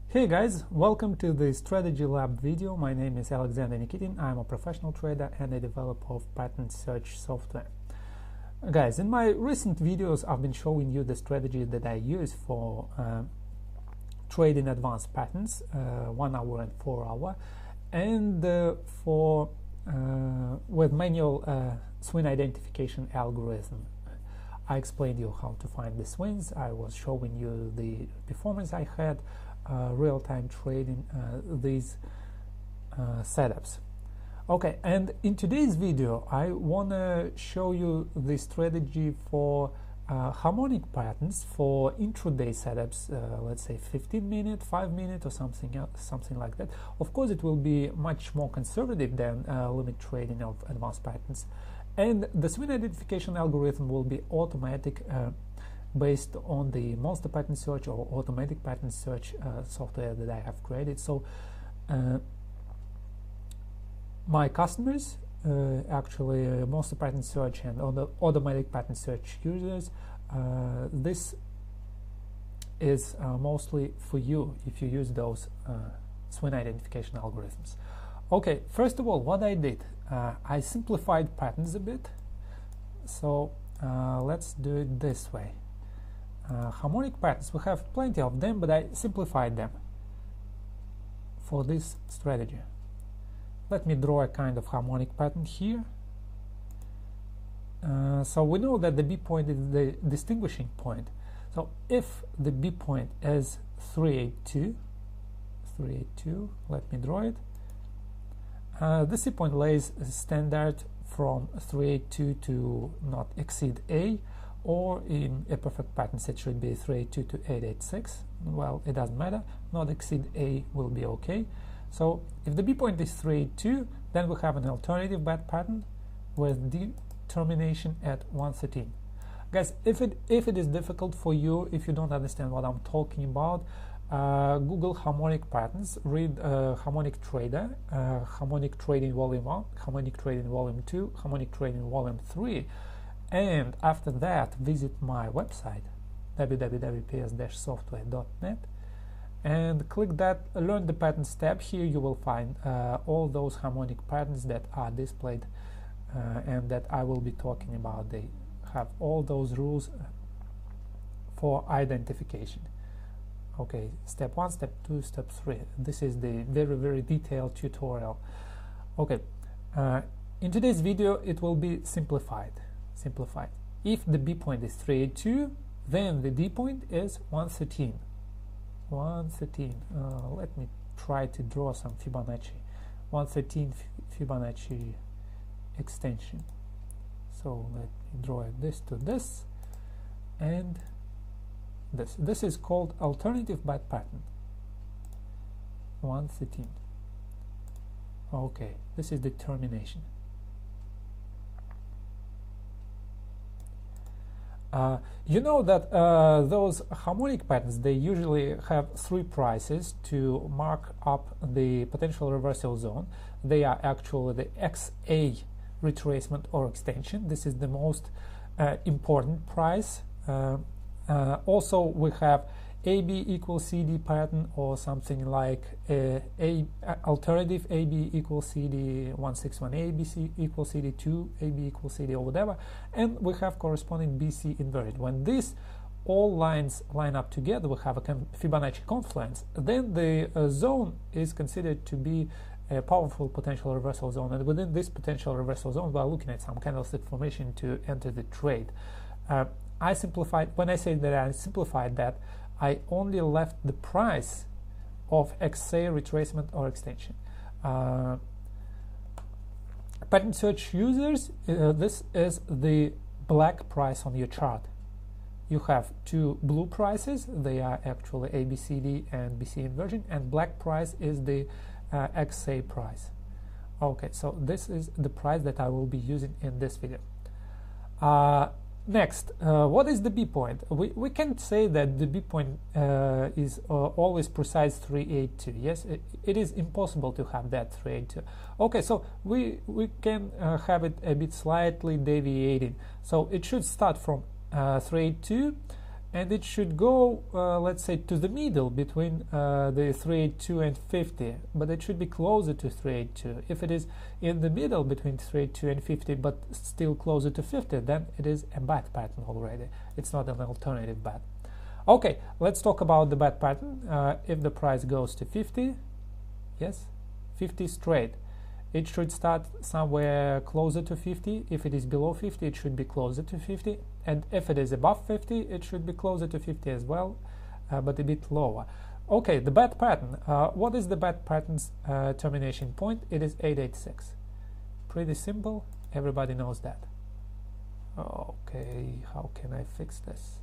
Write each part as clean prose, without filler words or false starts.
Hey guys, welcome to the Strategy Lab video. My name is Alexander Nikitin. I'm a professional trader and a developer of pattern search software. Guys, in my recent videos I've been showing you the strategy that I use for trading advanced patterns, 1 hour and 4 hour, and with manual swing identification algorithm. I explained you how to find the swings. I was showing you the performance I had, real-time trading these setups. Okay, and in today's video I want to show you the strategy for harmonic patterns for intraday setups, let's say 15-minute, 5-minute or something like that. Of course it will be much more conservative than limit trading of advanced patterns, and the swing identification algorithm will be automatic, based on the monster pattern search or automatic pattern search software that I have created. So my customers, actually monster pattern search and automatic pattern search users, this is mostly for you if you use those swing identification algorithms. Okay, first of all, what I did, I simplified patterns a bit. So let's do it this way. Harmonic patterns, we have plenty of them, but I simplified them for this strategy. Let me draw a kind of harmonic pattern here. So we know that the B point is the distinguishing point. So if the B point is 382, let me draw it. The C point lays standard from 382 to not exceed A, or in a perfect pattern set should be 382 to 886. Well, it doesn't matter, not exceed A will be okay. So if the B point is 382, then we have an alternative bad pattern with D termination at 113. Guys, if it is difficult for you, if you don't understand what I'm talking about, Google harmonic patterns, read Harmonic Trader, Harmonic Trading Volume 1, Harmonic Trading Volume 2, Harmonic Trading Volume 3, and after that visit my website www.ps-software.net and click that Learn the Patterns tab. Here you will find all those harmonic patterns that are displayed and that I will be talking about. They have all those rules for identification. Okay, step 1, step 2, step 3. This is the very detailed tutorial. Okay, in today's video it will be simplified. If the B point is 382, then the D point is 113. Let me try to draw some Fibonacci. 113 Fibonacci extension. So let me draw this to this and this. This is called alternative bad pattern. 113. Okay, this is the termination. You know that those harmonic patterns, they usually have 3 prices to mark up the potential reversal zone. They are actually the XA retracement or extension. This is the most important price. Also we have AB equals CD pattern, or something like alternative AB equals CD 161, ABC equals CD 2, AB equals CD, or whatever, and we have corresponding BC inverted. When these all lines line up together, we have a Fibonacci confluence, then the zone is considered to be a powerful potential reversal zone, and within this potential reversal zone we are looking at some candlestick formation to enter the trade. I simplified, when I say that I simplified that, I only left the price of XA retracement or extension. Pattern search users, this is the black price on your chart. You have 2 blue prices, they are actually ABCD and BC inversion, and black price is the XA price. Okay, so this is the price that I will be using in this video. Next, what is the B point? We can say that the B point is always precise 382. Yes, it is impossible to have that 382. Okay, so we can have it a bit slightly deviating. So it should start from 382 and it should go, let's say, to the middle between the 382 and 50, but it should be closer to 382. If it is in the middle between 382 and 50, but still closer to 50, then it is a bad pattern already. It's not an alternative bad. Okay, let's talk about the bad pattern. If the price goes to 50, yes, 50 straight, it should start somewhere closer to 50. If it is below 50, it should be closer to 50. And if it is above 50, it should be closer to 50 as well, but a bit lower. Okay, the bad pattern. What is the bad pattern's termination point? It is 886. Pretty simple. Everybody knows that. Okay, how can I fix this?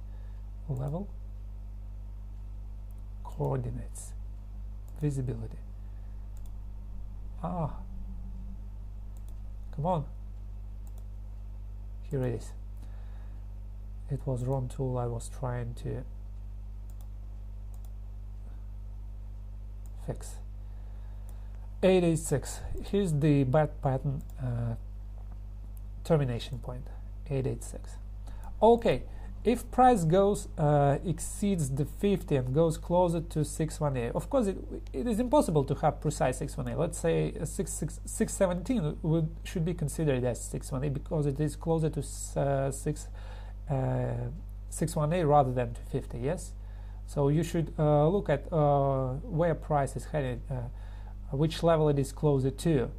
Level, coordinates, visibility. Come on. Here it is. It was wrong tool. I was trying to fix. 886. Here's the bad pattern termination point. 886. Okay. If price goes exceeds the 50 and goes closer to 618, of course it is impossible to have precise 618. Let's say 617 should be considered as 618 because it is closer to 618 rather than to 50. Yes, so you should look at where price is headed, which level it is closer to.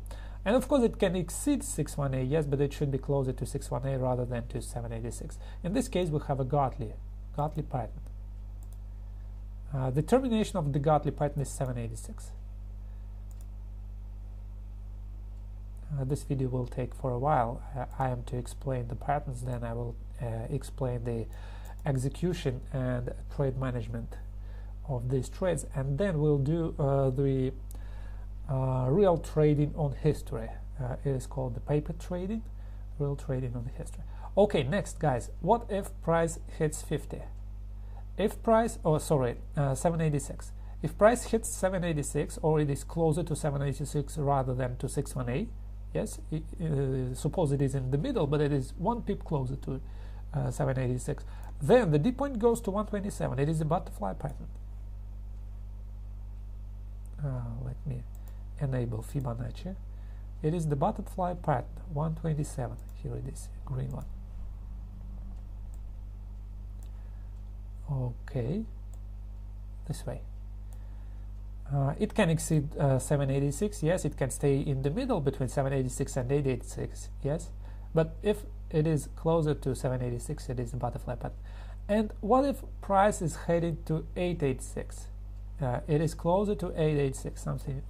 And of course it can exceed 618, yes, but it should be closer to 618 rather than to 786. In this case we have a Gartley pattern. The termination of the Gartley pattern is 786. This video will take for a while. I am to explain the patterns, then I will explain the execution and trade management of these trades, and then we'll do the real trading on history. It is called the paper trading, real trading on the history. Okay, next guys, what if price hits 50? If price, 786. If price hits 786, or it is closer to 786 rather than to 618, yes, suppose it is in the middle, but it is one pip closer to 786, then the D point goes to 127. It is a butterfly pattern. Let me enable Fibonacci. It is the butterfly pattern, 127. Here it is, green one. Okay, this way. It can exceed 786, yes, it can stay in the middle between 786 and 886, yes, but if it is closer to 786, it is a butterfly pattern. And what if price is headed to 886? It is closer to 886, something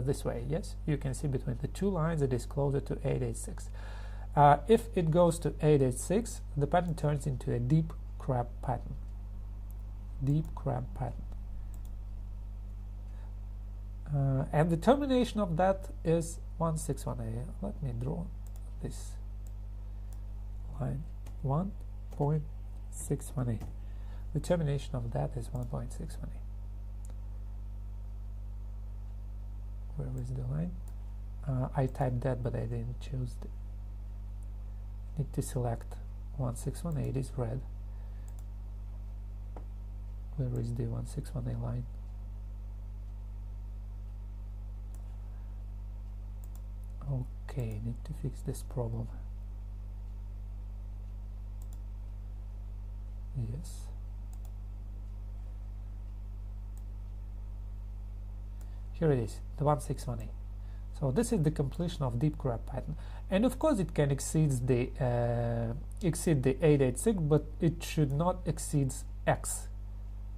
this way, yes, you can see between the two lines it is closer to 886. If it goes to 886, the pattern turns into a deep crab pattern. Deep crab pattern. And the termination of that is 161A. Let me draw this line, 1.61A. The termination of that is 1.61A. Where is the line? I typed that, but I didn't choose it. Need to select 161A. It is red. Where is the 161A line? Okay, need to fix this problem. Yes. Here it is, the 161A. So this is the completion of deep crab pattern, and of course it can exceed the 886, but it should not exceed X.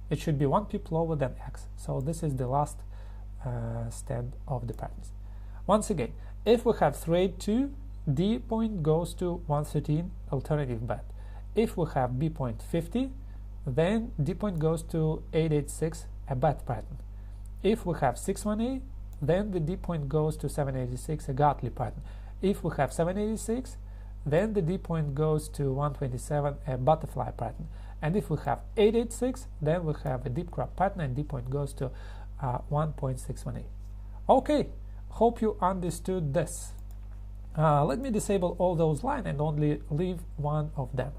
It should be one pip lower than X. So this is the last stand of the patterns. Once again, if we have trade 2, D point goes to 113, alternative bet. If we have B point 50, then D point goes to 886, a bet pattern. If we have 61A, then the D point goes to 786, a Gartley pattern. If we have 786, then the D point goes to 127, a butterfly pattern. And if we have 886, then we have a deep crab pattern, and D point goes to 1.61A. Okay, hope you understood this. Let me disable all those lines and only leave one of them.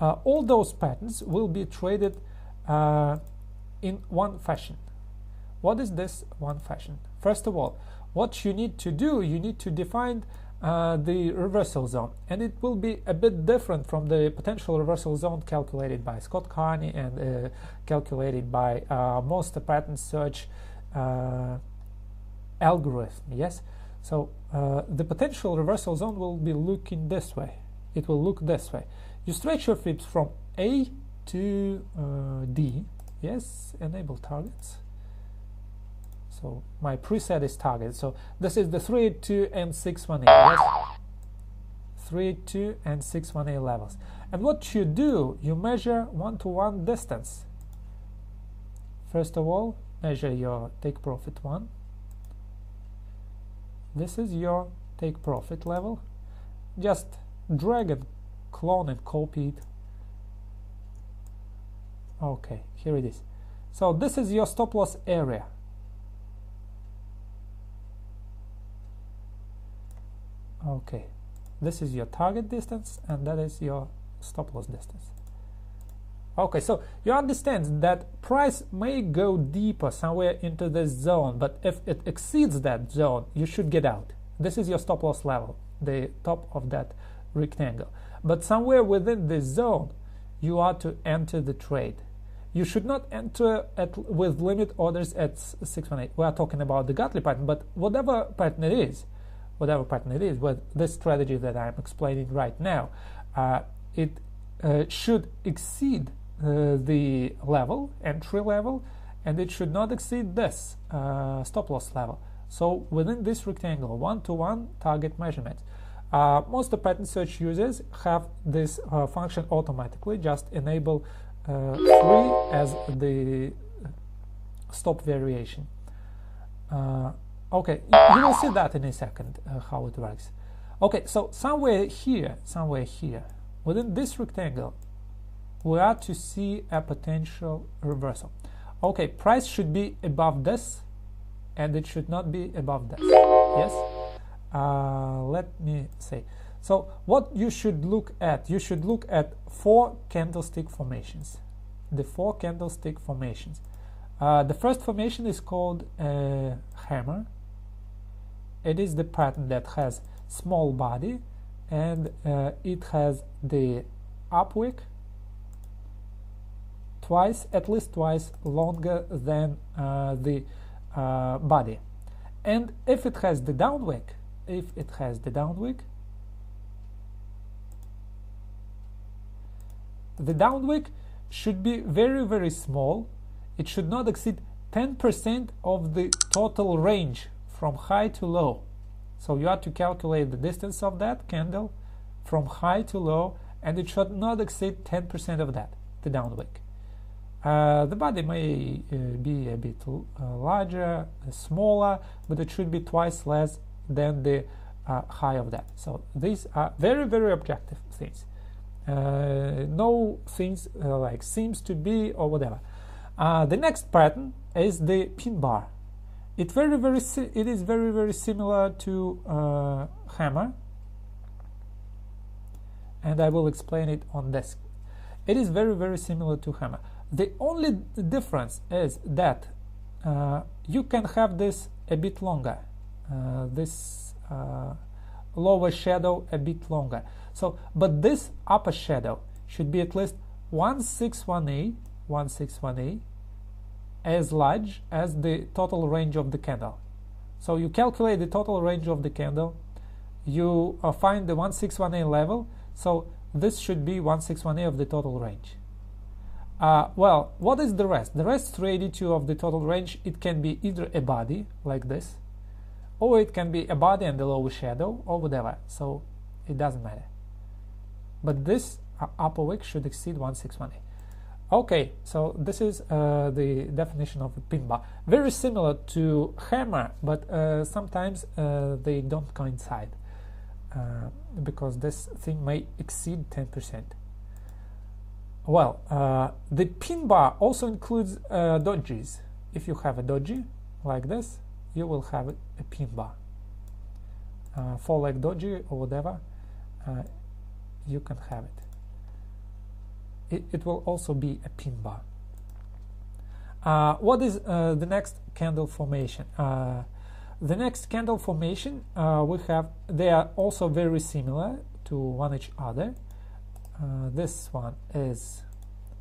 all those patterns will be traded in one fashion. What is this one fashion? First of all, what you need to do, you need to define the reversal zone, and it will be a bit different from the potential reversal zone calculated by Scott Carney and calculated by most pattern search algorithm. Yes, so the potential reversal zone will be looking this way. It will look this way. You stretch your fibs from A to D. Yes, enable targets. So my preset is target. So this is the 382 and 618. Yes, 382 and 618 levels. And what you do, you measure one-to-one distance. First of all, measure your take profit 1. This is your take profit level. Just drag and clone and copy it. Okay, here it is. So this is your stop loss area. Okay, this is your target distance, and that is your stop loss distance. Okay, so you understand that price may go deeper somewhere into this zone, but if it exceeds that zone, you should get out. This is your stop loss level, the top of that rectangle. But somewhere within this zone, you are to enter the trade. You should not enter with limit orders at 618. We are talking about the Gartley pattern, but whatever pattern it is, with this strategy that I'm explaining right now, it should exceed the level, entry level, and it should not exceed this stop loss level. So within this rectangle, one-to-one target measurements. Most of pattern search users have this function automatically. Just enable 3 as the stop variation. Okay, you will see that in a second how it works. Okay, so somewhere here, within this rectangle, we are to see a potential reversal. Okay, price should be above this, and it should not be above this. Yes. Let me say. So what you should look at? You should look at 4 candlestick formations. The 4 candlestick formations. The first formation is called hammer. It is the pattern that has small body, and it has the up wick at least twice longer than the body. And if it has the down wick, the down wick should be very, very small. It should not exceed 10% of the total range from high to low. So you have to calculate the distance of that candle from high to low, and it should not exceed 10% of that, the down wick. The body may be a bit larger, smaller, but it should be twice less than the high of that. So these are very, very objective things. No things like seems to be or whatever. The next pattern is the pin bar. It is very, very similar to hammer, and I will explain it on this. It is very, very similar to hammer. The only difference is that you can have this a bit longer, this lower shadow a bit longer. So, but this upper shadow should be at least 161A, as large as the total range of the candle. So you calculate the total range of the candle, you find the 161A level, so this should be 161A of the total range. Well, what is the rest? The rest 382 of the total range. It can be either a body like this, or it can be a body and a lower shadow, or whatever, so it doesn't matter. But this upper wick should exceed 161A. Okay, so this is the definition of a pin bar. Very similar to hammer, but sometimes they don't coincide because this thing may exceed 10%. Well, the pin bar also includes dojis. If you have a doji like this, you will have a pin bar. 4-leg doji or whatever, you can have it. it will also be a pin bar. What is the next candle formation? The next candle formation we have, they are also very similar to one each other. This one is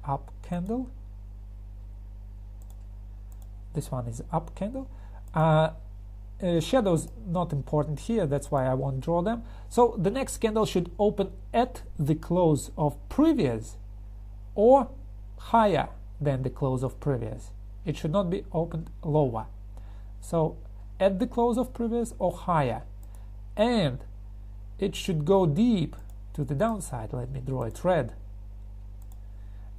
up candle. This one is up candle. Shadows not important here, that's why I won't draw them. So the next candle should open at the close of previous or higher than the close of previous. It should not be opened lower. So at the close of previous or higher, and it should go deep to the downside. Let me draw it red.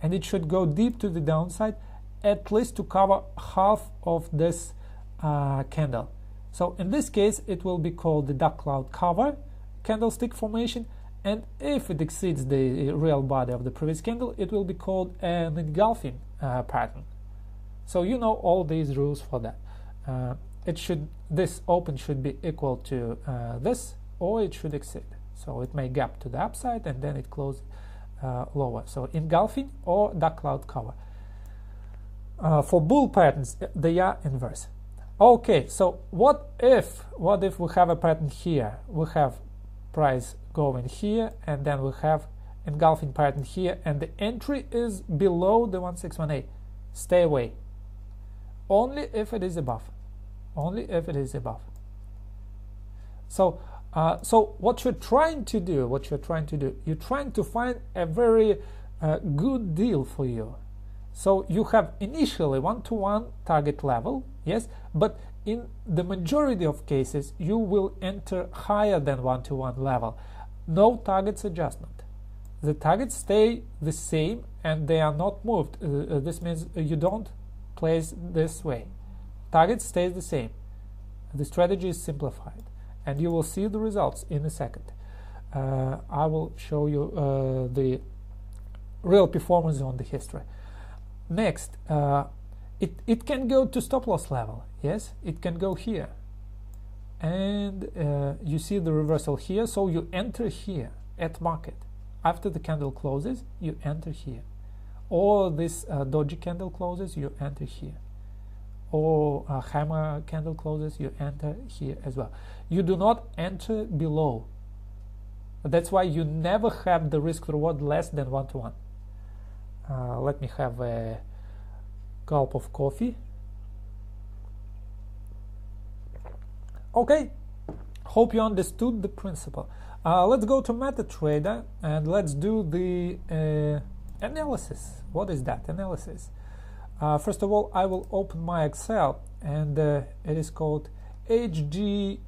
And it should go deep to the downside, at least to cover half of this candle. So in this case, it will be called the dark cloud cover candlestick formation, and if it exceeds the real body of the previous candle, it will be called an engulfing pattern. So you know all these rules for that. This open should be equal to this, or it should exceed. So it may gap to the upside and then it closes lower. So engulfing or dark cloud cover. For bull patterns, they are inverse. Okay, so what if we have a pattern here? We have price going here, and then we have engulfing pattern here, and the entry is below the 1618. Stay away. Only if it is above. Only if it is above. So what you're trying to do, you're trying to find a very good deal for you. So you have initially one-to-one target level, yes, but in the majority of cases you will enter higher than one-to-one level. No targets adjustment. The targets stay the same and they are not moved. This means you don't place this way. Target stays the same. The strategy is simplified, and you will see the results in a second. I will show you the real performance on the history. Next, it can go to stop loss level. Yes, it can go here, and you see the reversal here. So you enter here at market. After the candle closes, you enter here, or this doji candle closes, you enter here, or a hammer candle closes, you enter here as well. You do not enter below. That's why you never have the risk reward less than 1-to-1. Let me have a gulp of coffee. Okay, hope you understood the principle. Let's go to MetaTrader and let's do the analysis. What is that analysis? First of all, I will open my Excel, and it is called HGEU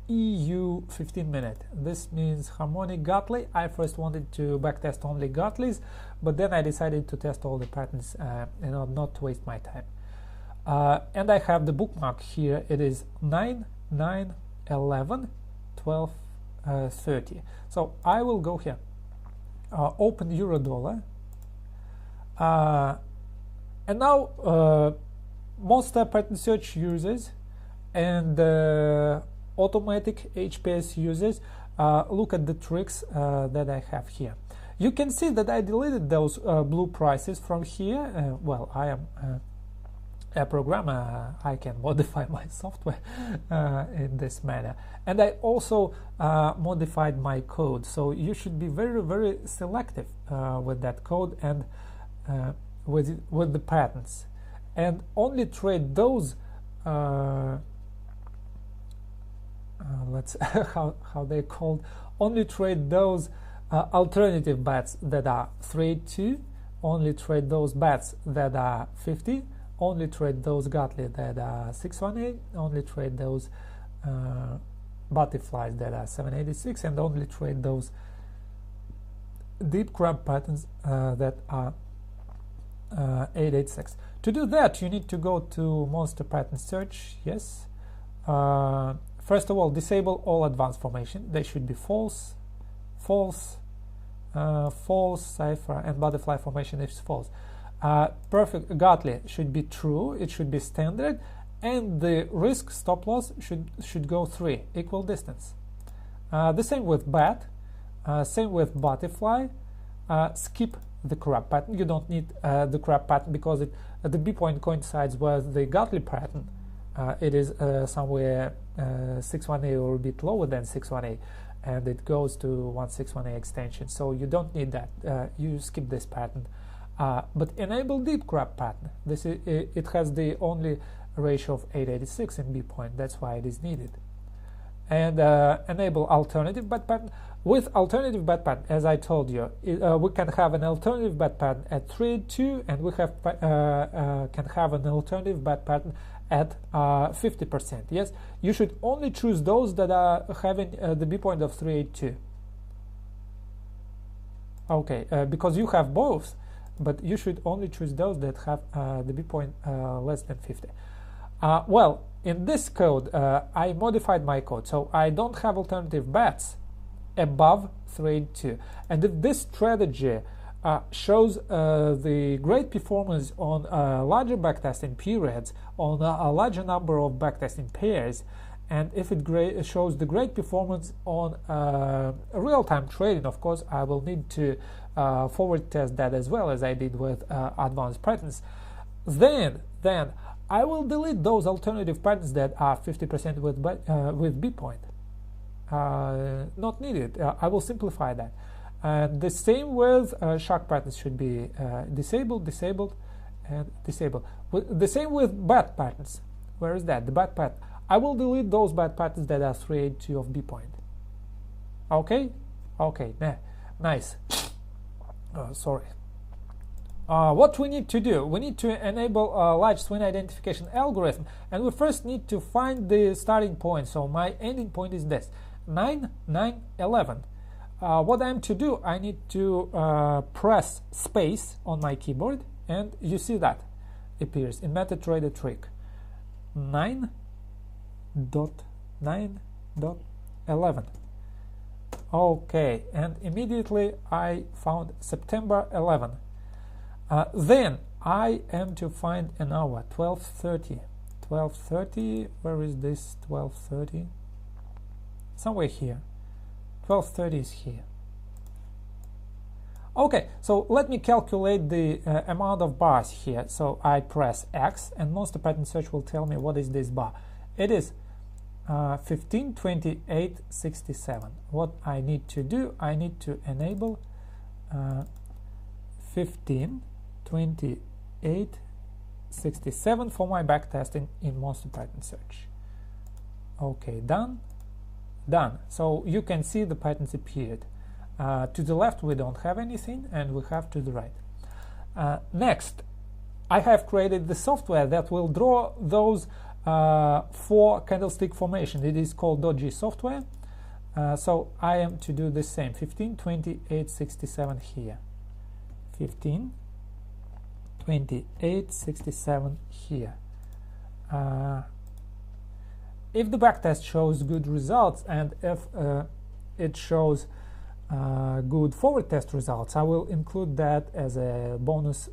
15-minute. This means harmonic Gartley. I first wanted to backtest only Gartleys, but then I decided to test all the patterns not to waste my time. And I have the bookmark here. It is 9, 9, 11, 12, 30. So I will go here, open euro dollar, and now most pattern search users and automatic HPS users look at the tricks that I have here. You can see that I deleted those blue prices from here. Well, I am a programmer, I can modify my software in this manner, and I also modified my code. So you should be very, very selective with that code and with the patterns, and only trade those let's how they're called. Only trade those alternative bets that are 3-2. Only trade those bets that are 50. Only trade those Gartley that are 618. Only trade those butterflies that are 786, and only trade those deep crab patterns that are 886. To do that, you need to go to monster pattern search. Yes. First of all, disable all advanced formation. They should be false, false, false, cipher, and butterfly formation is false. Perfect Gartley should be true. It should be standard, and the risk stop loss should go 3 equal distance. The same with bat, same with butterfly. Skip the crab pattern. You don't need the crab pattern because the B point coincides with the Gartley pattern. It is somewhere 61A or a bit lower than 61A, and it goes to 161A extension. So you don't need that. You skip this pattern. But enable deep crab pattern. This is, it has the only ratio of 886 in B point. That's why it is needed. And enable alternative bad pattern. With alternative bad pattern, as I told you, we can have an alternative bad pattern at 382, and we have can have an alternative bad pattern at 50%. Yes, you should only choose those that are having the B point of 382. Okay, because you have both, but you should only choose those that have the B point less than 50. Well, in this code, I modified my code, so I don't have alternative bats above 382. And if this strategy shows the great performance on larger backtesting periods, on a larger number of backtesting pairs, and if it shows the great performance on real-time trading, of course, I will need to forward test that as well, as I did with advanced patterns. Then I will delete those alternative patterns that are 50% with B point. Not needed. I will simplify that. And the same with shock patterns should be disabled, and disabled. The same with bad patterns. Where is that? The bad pattern. I will delete those bad patterns that are 382 of B point. Okay? Okay, nice. Sorry. What we need to do, we need to enable a large swing identification algorithm, and we first need to find the starting point. So my ending point is this, 9, 9, 11. What I'm to do, I need to press space on my keyboard, and you see that appears in MetaTrader trick. 9.9.11. Okay, and immediately I found September 11. Then I am to find an hour, 12:30. 12:30, where is this 12:30? Somewhere here. 12:30 is here. Okay, so let me calculate the amount of bars here. So I press X, and Monster Pattern Search will tell me what is this bar. It is 15, 28, 67. What I need to do, I need to enable 15, 28, 67 for my backtesting in Monster Pattern Search. Okay, done. So you can see the patterns appeared. To the left we don't have anything, and we have to the right. Next, I have created the software that will draw those 4 candlestick formation. It is called .g software. So I am to do the same, 15, 28, 67 here. 15, 28, 67 here. If the backtest shows good results, and if it shows good forward test results, I will include that as a bonus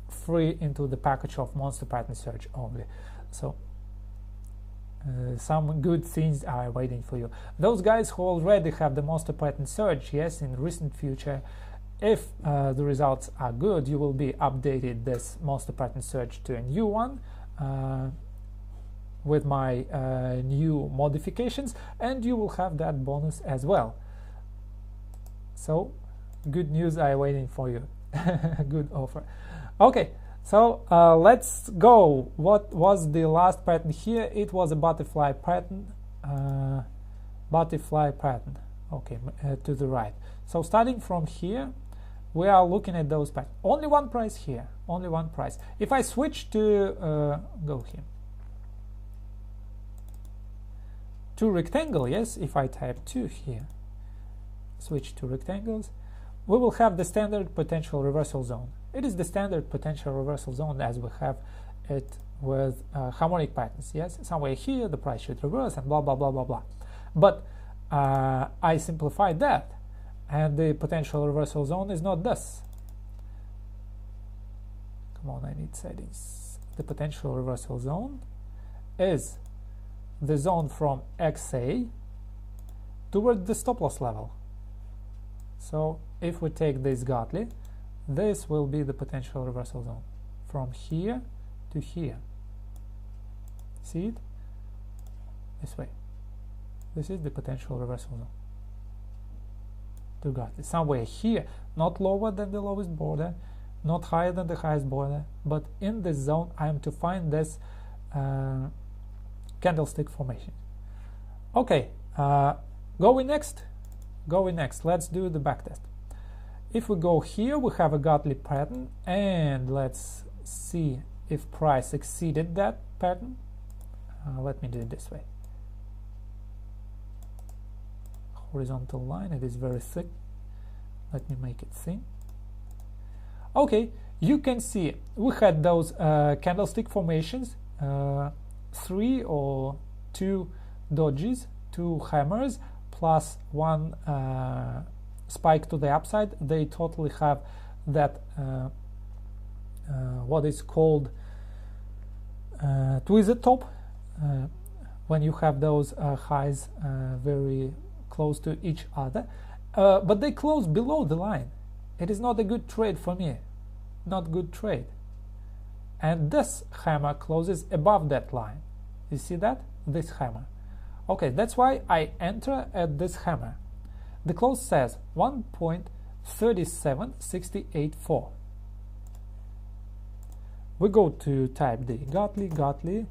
free into the package of Monster Pattern Search only. So some good things are waiting for you. Those guys who already have the Monster Pattern Search, yes, in recent future, if the results are good, you will be updated this Monster Pattern Search to a new one with my new modifications, and you will have that bonus as well. So good news are waiting for you. Good offer. Okay, so let's go. What was the last pattern here? It was a butterfly pattern. Butterfly pattern. Okay, to the right. So starting from here, we are looking at those patterns. Only one price here. Only one price. If I switch to go here to rectangle, yes. If I type 2 here, switch to rectangles, we will have the standard potential reversal zone. It is the standard potential reversal zone as we have it with harmonic patterns. Yes, somewhere here the price should reverse and blah blah blah blah blah. But I simplified that, and the potential reversal zone is not this. Come on, I need settings. The potential reversal zone is the zone from XA toward the stop loss level. So if we take this Gartley, This will be the potential reversal zone from here to here. See it? This way. This is the potential reversal zone. To got it somewhere here, not lower than the lowest border, not higher than the highest border, but in this zone I am to find this candlestick formation. Okay, going next. Let's do the backtest. If we go here, we have a godly pattern, and let's see if price exceeded that pattern. Let me do it this way. Horizontal line, it is very thick. Let me make it thin. Okay, you can see we had those candlestick formations, 3 or 2 dojis, 2 hammers, plus 1 spike to the upside. They totally have that what is called twisted top, when you have those highs very close to each other, but they close below the line. It is not a good trade for me, not good trade. And this hammer closes above that line. You see that? This hammer. Okay, that's why I enter at this hammer. The close says 1.37684. We go to type D. Godly.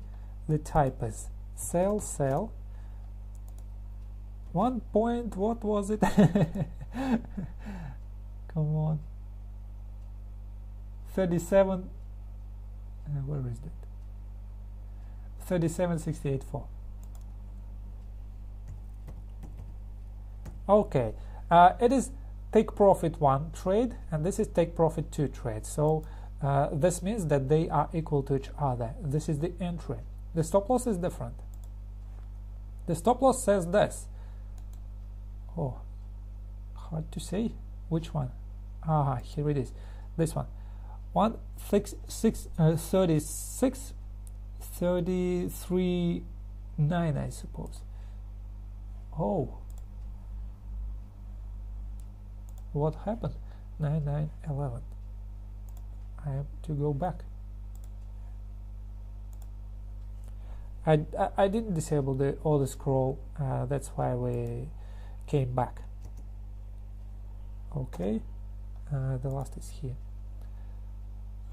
The type is sell. 1 point, what was it? Come on. 37. Where is it? 37.684. Okay, it is take profit 1 trade, and this is take profit 2 trade. So this means that they are equal to each other. This is the entry. The stop loss is different. The stop loss says this. Oh, hard to say. Which one? Ah, here it is. This one. 36.33.9, I suppose. Oh, what happened? 9911. I have to go back. I didn't disable the auto scroll. That's why we came back. Okay, the last is here.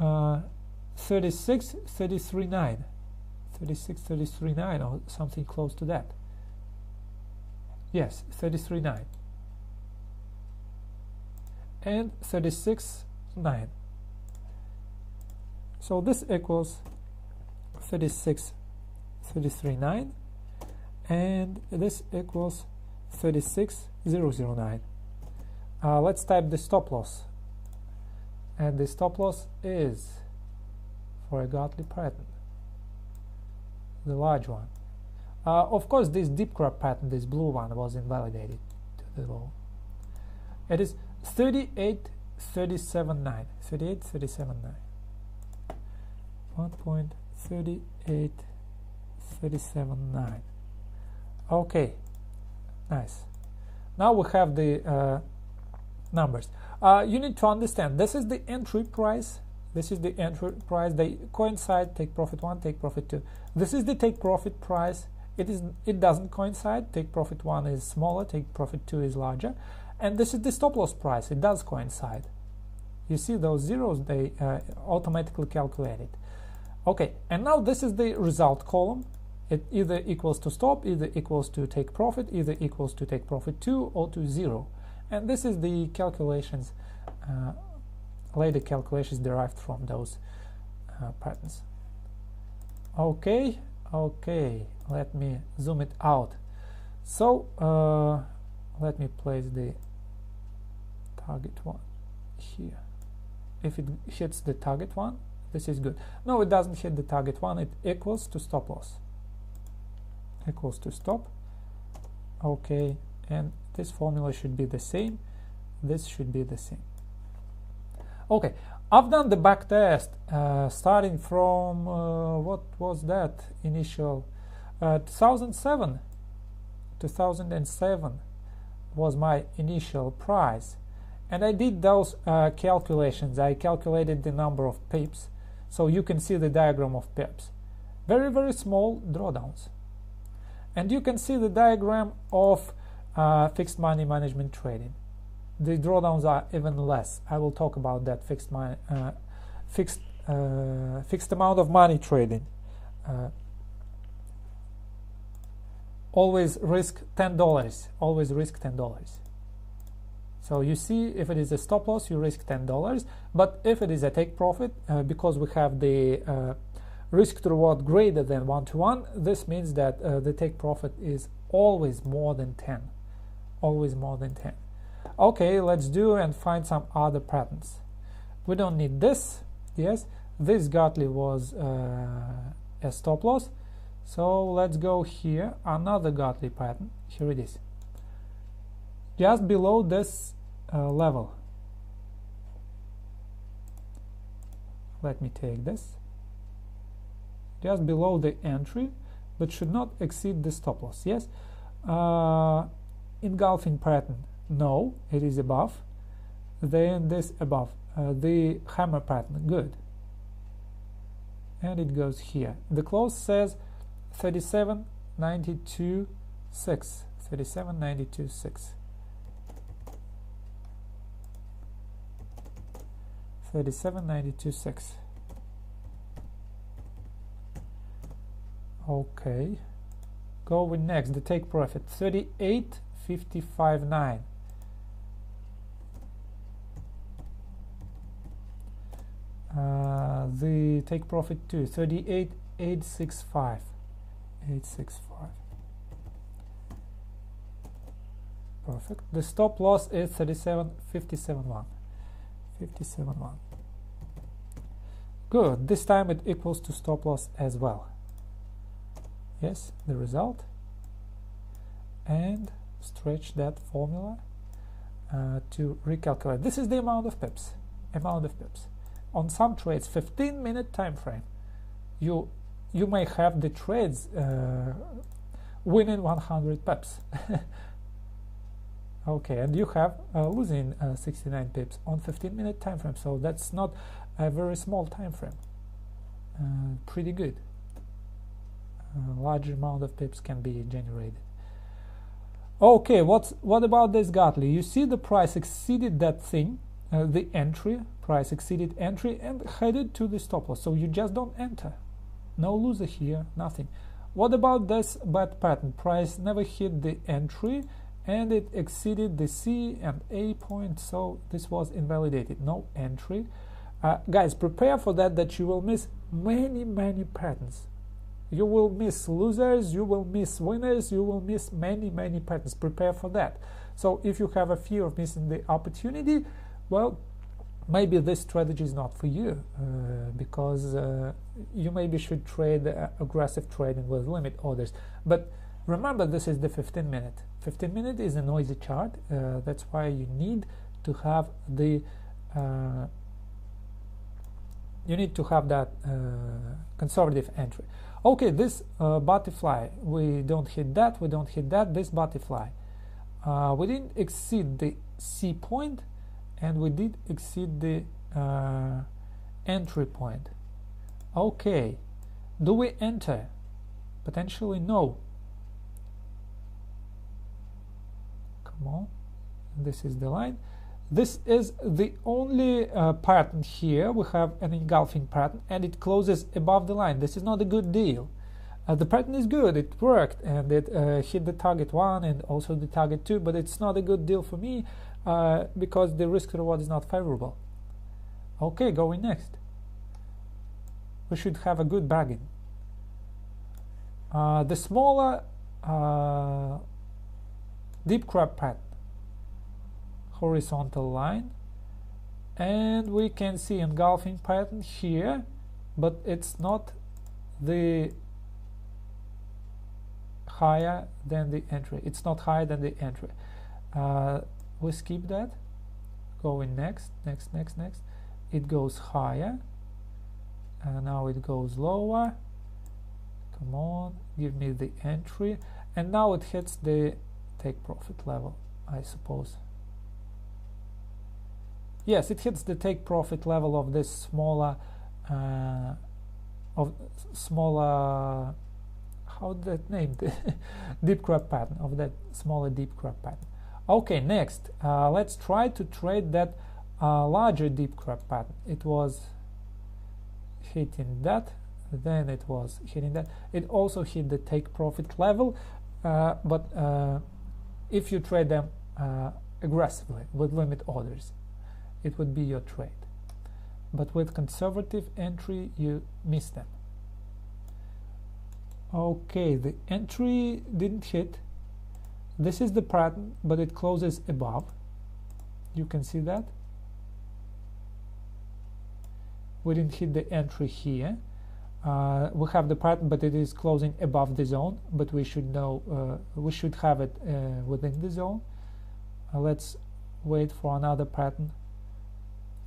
36.33.9, 36.33.9, or something close to that. Yes, 33.9 and 36.9. So this equals 36.33.9, and this equals 36.009. Let's type the stop loss, and the stop loss is for a godly pattern, the large one. Of course, this deep crab pattern, this blue one, was invalidated to the low. It is 38.37.9, 38.37.9. 1.38.37.9. Okay, nice. Now we have the numbers. You need to understand, this is the entry price. This is the entry price. They coincide. Take profit 1, take profit 2. This is the take profit price. It doesn't coincide. Take profit 1 is smaller. Take profit 2 is larger. And this is the stop loss price. It does coincide. You see those zeros? They automatically calculate it. Okay. And now this is the result column. It either equals to stop, either equals to take profit, either equals to take profit 2 or to 0. And this is the calculations, later calculations derived from those patterns. Okay, let me zoom it out. So let me place the target one here. If it hits the target one, this is good. No, it doesn't hit the target one. It equals to stop loss. Equals to stop. Okay, and this formula should be the same. This should be the same. Okay, I've done the back test starting from what was that initial 2007 was my initial price, And I did those calculations. I calculated the number of pips, so you can see the diagram of pips. Very, very small drawdowns. And you can see the diagram of fixed money management trading. The drawdowns are even less. I will talk about that fixed amount of money trading. Always risk $10. Always risk $10. So you see, if it is a stop loss, you risk $10. But if it is a take profit, because we have the risk to reward greater than 1-to-1, this means that the take profit is always more than 10. Always more than 10. Okay, let's do and find some other patterns. We don't need this. Yes, this Gartley was a stop loss. So let's go here, another Gartley pattern. Here it is. Just below this level. Let me take this. Just below the entry, but should not exceed the stop loss. Yes. Engulfing pattern, no, it is above. Then this above. The hammer pattern, good. And it goes here. The close says 37.92.6. 37.92.6. 37.92.6. Okay. Go with next. The take profit 38.55.9. The take profit 2 38.865. 865. Perfect. The stop loss is 37.57.1. 57.1. Good. This time it equals to stop loss as well. Yes, the result. And stretch that formula to recalculate. This is the amount of pips. Amount of pips. On some trades, 15-minute time frame, you may have the trades winning 100 pips. Okay, and you have losing 69 pips on 15-minute time frame. So that's not a very small time frame. Pretty good. Large amount of pips can be generated. Okay, what about this Gartley? You see the price exceeded that thing, the entry, price exceeded entry and headed to the stop loss. So you just don't enter. No loser here, nothing. What about this bad pattern? Price never hit the entry and it exceeded the C and A point, so this was invalidated. No entry. Guys, prepare for that you will miss many patterns. You will miss losers, you will miss winners, you will miss many patterns. Prepare for that. So if you have a fear of missing the opportunity, well, maybe this strategy is not for you, because you maybe should trade aggressive trading with limit orders. But remember, this is the 15-minute. 15-minute is a noisy chart. That's why you need to have the that conservative entry. Okay, this butterfly, we don't hit that, we don't hit that. This butterfly, we didn't exceed the C point, and we did exceed the entry point. Okay, do we enter? Potentially no. Come on, this is the line. This is the only pattern here. We have an engulfing pattern and it closes above the line. This is not a good deal. The pattern is good, it worked, and it hit the target 1 and also the target 2, but it's not a good deal for me because the risk reward is not favorable. Okay, going next. We should have a good bargain. The smaller deep crab pattern, horizontal line, and we can see engulfing pattern here, but it's not the higher than the entry. It's not higher than the entry. We skip that. Going next. It goes higher, and now it goes lower. Come on, give me the entry, and now it hits the take profit level, I suppose. yes, it hits the take profit level of this smaller how that named deep crab pattern, of that smaller deep crab pattern. Okay, next let's try to trade that larger deep crab pattern. It was hitting that, then it was hitting that. It also hit the take profit level, but if you trade them aggressively with limit orders, it would be your trade. But with conservative entry, you miss them. Okay, the entry didn't hit. This is the pattern, but it closes above. You can see that. We didn't hit the entry here. We have the pattern, but it is closing above the zone. But we should know, we should have it within the zone. Let's wait for another pattern,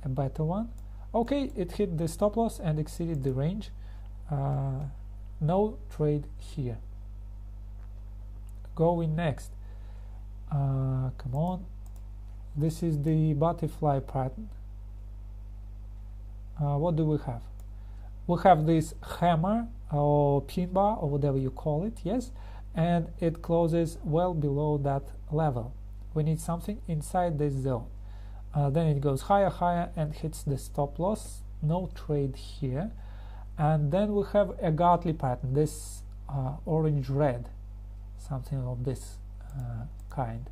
a better one. Okay, it hit the stop loss and exceeded the range. No trade here. Going next. Come on. This is the butterfly pattern. What do we have? We have this hammer or pin bar or whatever you call it, yes, and it closes well below that level. We need something inside this zone. Then it goes higher and hits the stop loss. No trade here. And then we have a Gartley pattern, this orange-red, something of this kind.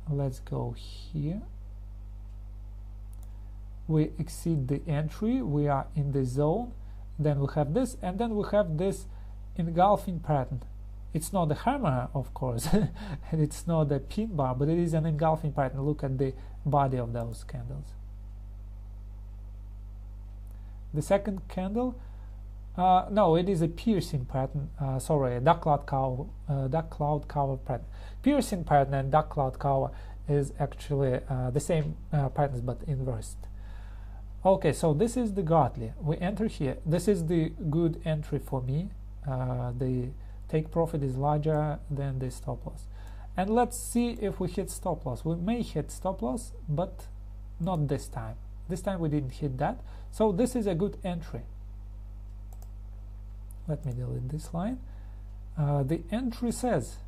Let's go here. We exceed the entry, we are in the zone. Then we have this, and then we have this engulfing pattern. It's not the hammer, of course, and it's not the pin bar, but it is an engulfing pattern. Look at the body of those candles. The second candle, no, it is a piercing pattern. Sorry, a dark cloud cover pattern. Piercing pattern and dark cloud cover is actually the same patterns but inversed. Okay, so this is the Gartley. We enter here. This is the good entry for me. The take profit is larger than the stop loss. And let's see if we hit stop loss. We may hit stop loss, but not this time. This time we didn't hit that. So this is a good entry. Let me delete this line. The entry says,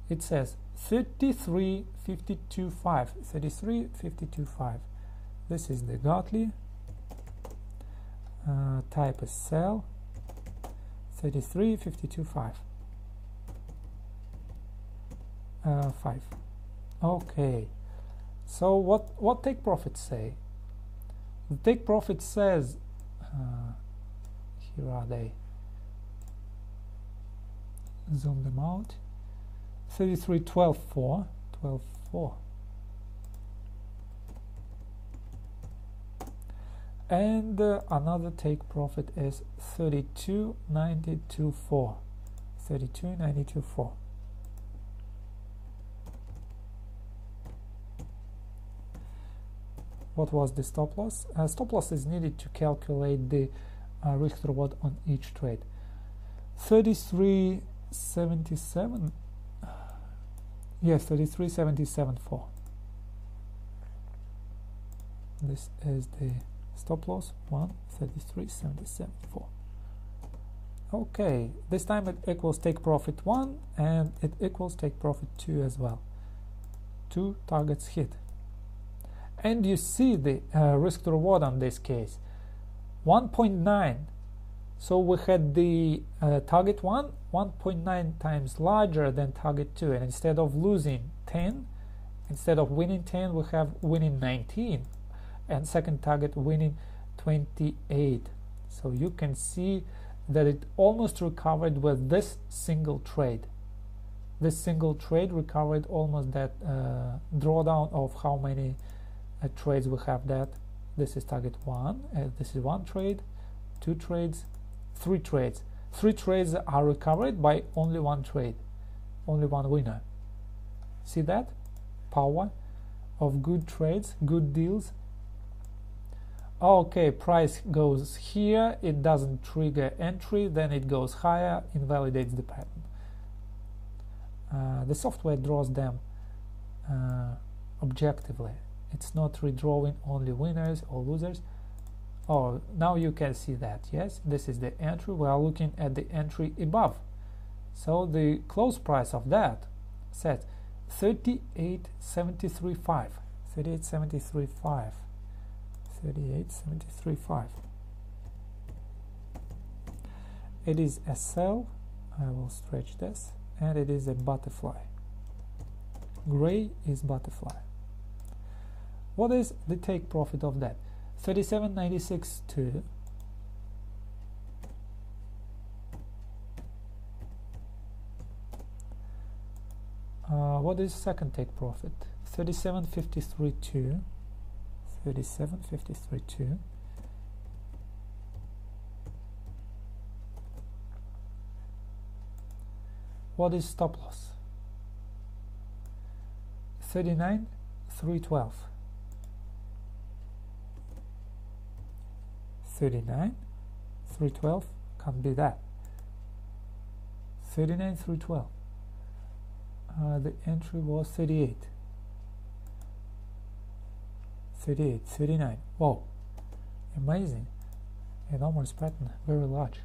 it says 33.52.5, 33.52.5. This is the Gartley. Type is sell. 33.52.5. 5. Okay. So what take profits say? The take profit says, here are they. Zoom them out. 33.12.4. 12.4. And another take profit is 32.92.4. 32.92.4. What was the stop loss? Stop loss is needed to calculate the risk reward on each trade. 33.77. Yes, 33.77.4. This is the stop loss 1.33.77.4. Okay, this time it equals take profit 1 and it equals take profit 2 as well. 2 targets hit. And you see the risk to reward on this case 1.9. So we had the target 1 1.9 times larger than target 2, and instead of losing 10, instead of winning 10, we have winning 19, and second target winning 28. So you can see that it almost recovered with this single trade. This single trade recovered almost that drawdown of how many trades we have. That this is target 1, this is 1 trade, 2 trades, 3 trades. 3 trades are recovered by only 1 trade, only 1 winner. See that power of good trades, good deals. Okay, price goes here, it doesn't trigger entry, then it goes higher, invalidates the pattern. The software draws them objectively. It's not redrawing only winners or losers. Oh, now you can see that. Yes, this is the entry. We are looking at the entry above. So the close price of that says 38.73.5. 38.73.5. 38.73.5. It is a sell. I will stretch this, and it is a butterfly. Gray is butterfly. What is the take profit of that? 37.96.2. What is second take profit? 37.53.2. 37.53.2. What is stop loss? 39.312. 39.312 can't be that. 39.312. The entry was 38. 38, 39. Whoa, amazing. Enormous pattern, very large.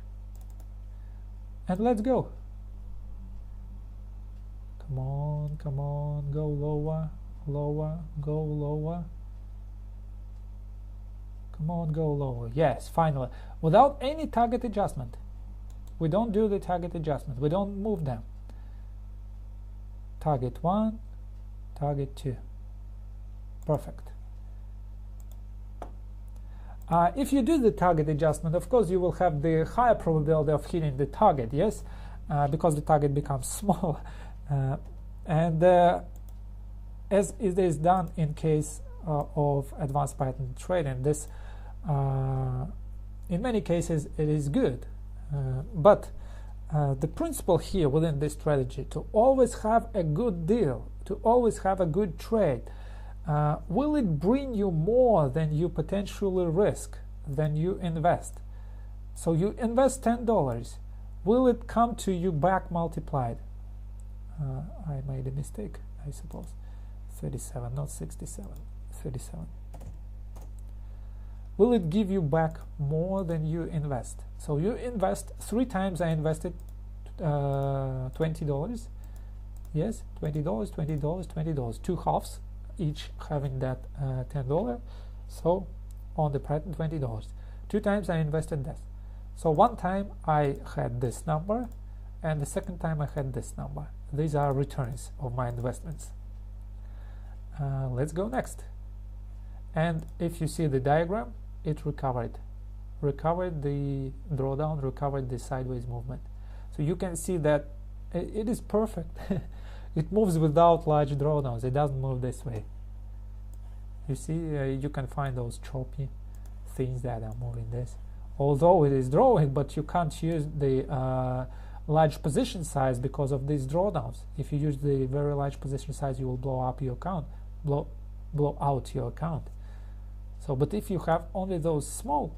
And let's go. Come on, come on, go lower, lower, go lower. Come on, go lower. Yes, finally. Without any target adjustment. We don't do the target adjustment. We don't move them. Target 1, target 2. Perfect. If you do the target adjustment, of course, you will have the higher probability of hitting the target, yes, because the target becomes small. And as it is done in case of advanced pattern trading, this in many cases it is good, but the principle here within this strategy to always have a good deal, to always have a good trade. Will it bring you more than you potentially risk, than you invest? So you invest $10, will it come to you back multiplied? I made a mistake, I suppose. 37, not 67, 37. Will it give you back more than you invest? So you invest 3 times. I invested $20. Yes, $20, $20, $20. 2 halves, each having that $10. So on the pattern, $20. 2 times I invested that. So 1 time I had this number, and the second time I had this number. These are returns of my investments. Let's go next. And if you see the diagram, it recovered the drawdown, recovered the sideways movement. So you can see that it is perfect. It moves without large drawdowns. It doesn't move this way. You see, you can find those choppy things that are moving this. Although it is drawing, but you can't use the large position size because of these drawdowns. If you use the very large position size, you will blow up your account, blow out your account. So, but if you have only those small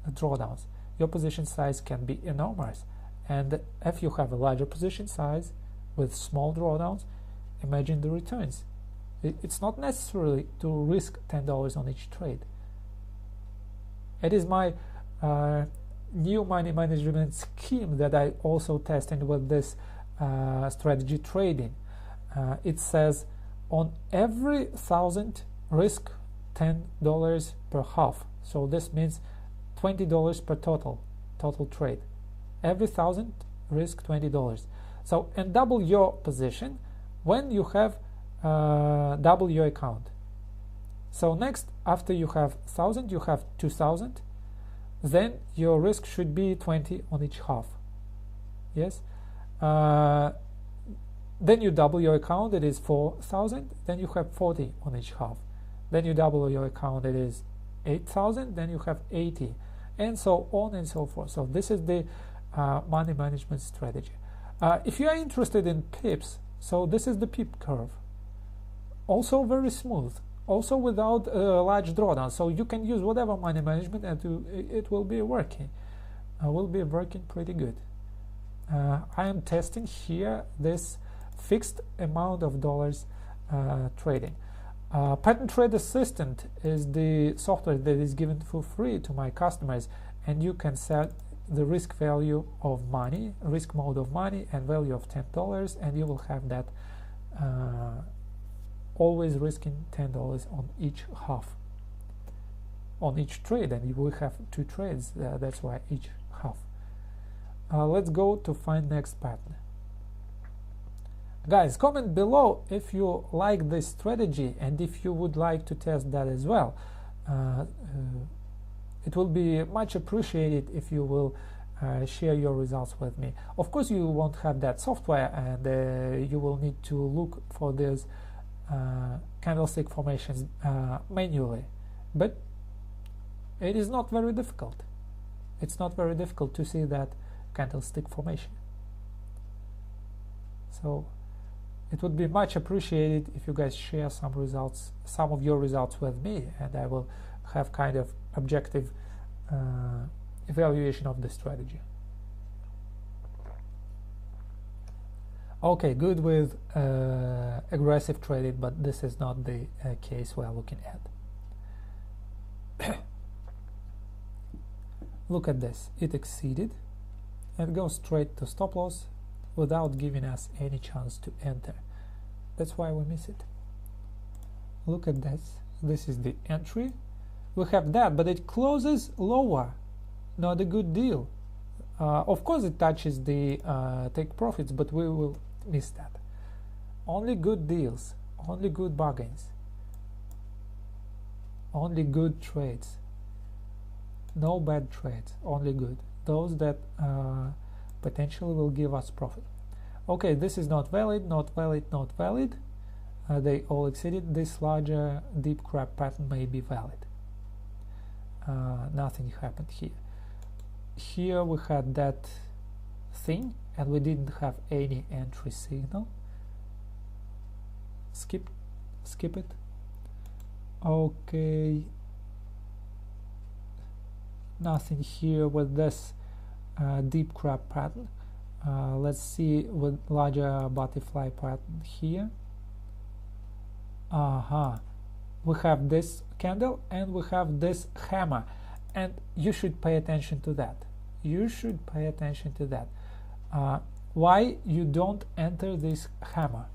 drawdowns, your position size can be enormous. And if you have a larger position size with small drawdowns, imagine the returns. It's not necessary to risk $10 on each trade. It is my new money management scheme that I also tested with this strategy trading. It says on every 1,000 risk $10 per half. So this means $20 per total trade. Every 1,000 risk $20. So and double your position when you have double your account. So next, after you have 1,000, you have 2,000. Then your risk should be 20 on each half. Yes. Then you double your account. It is 4,000. Then you have 40 on each half. Then you double your account. It is 8,000. Then you have 80, and so on and so forth. So this is the money management strategy. If you are interested in pips, so this is the pip curve. Also very smooth. Also without large drawdown. So you can use whatever money management and it will be working. Will be working pretty good. I am testing here this fixed amount of dollars trading. Pattern Trade Assistant is the software that is given for free to my customers, and you can set the risk value of money, risk mode of money, and value of $10, and you will have that always risking $10 on each half, on each trade, and you will have 2 trades. That's why each half. Let's go to find next pattern. Guys, comment below if you like this strategy and if you would like to test that as well. It will be much appreciated if you will share your results with me. Of course, you won't have that software, and you will need to look for these candlestick formations manually, but it is not very difficult. It's not very difficult to see that candlestick formation. So it would be much appreciated if you guys share some results, some of your results with me, and I will have kind of objective evaluation of the strategy. Okay, good with aggressive trading, but this is not the case we are looking at. Look at this, it exceeded and goes straight to stop loss without giving us any chance to enter. That's why we miss it. Look at this, this is the entry. We have that, but it closes lower. Not a good deal. Of course it touches the take profits, but we will miss that. Only good deals, only good bargains, only good trades. No bad trades, only good. Those that potentially will give us profit. Okay, this is not valid, not valid, not valid. They all exceeded. This larger deep crab pattern may be valid. Nothing happened here. Here we had that thing and we didn't have any entry signal. Skip it. Okay, nothing here with this deep crab pattern. Let's see with larger butterfly pattern here. We have this candle and we have this hammer, and you should pay attention to that. You should pay attention to that. Why you don't enter this hammer?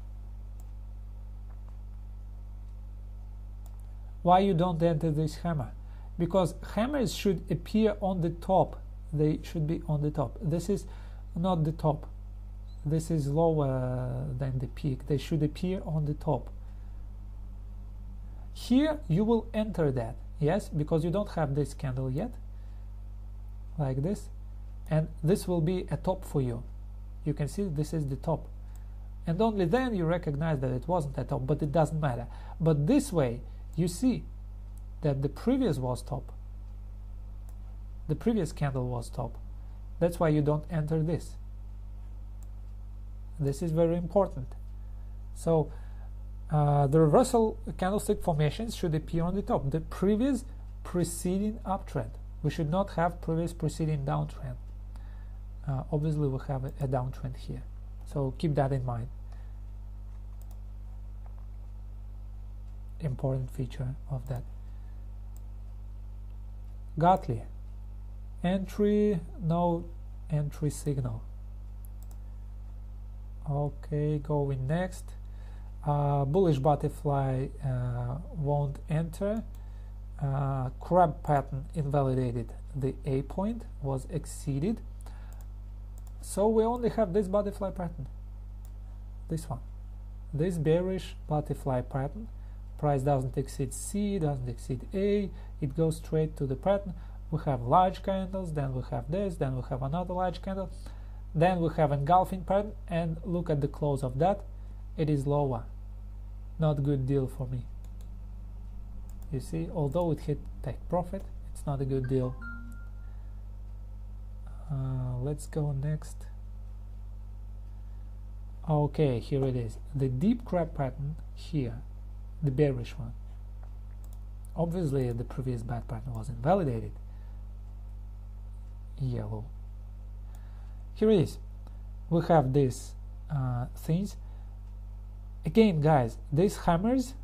Why you don't enter this hammer? Because hammers should appear on the top. They should be on the top. This is not the top. This is lower than the peak. They should appear on the top. Here you will enter that, yes, because you don't have this candle yet, like this, and this will be a top for you. You can see this is the top, and only then you recognize that it wasn't a top, but it doesn't matter. But this way you see that the previous was top, the previous candle was top. That's why you don't enter this. This is very important. So the reversal candlestick formations should appear on the top, the previous preceding uptrend. We should not have previous preceding downtrend. Obviously we have a downtrend here, so keep that in mind. Important feature of that. Gatli, entry, no entry signal. Okay, going next. Bullish butterfly won't enter. Crab pattern invalidated. The A point was exceeded. So we only have this butterfly pattern. This one. This bearish butterfly pattern. Price doesn't exceed C, doesn't exceed A. It goes straight to the pattern. We have large candles, then we have this, then we have another large candle. Then we have engulfing pattern, and look at the close of that. It is lower. Not good deal for me. You see, although it hit take profit, it's not a good deal. Let's go next. Okay, here it is. The deep crab pattern here, the bearish one. Obviously the previous bad pattern was invalidated. Yellow. Here it is. We have these things. Again, guys, these hammers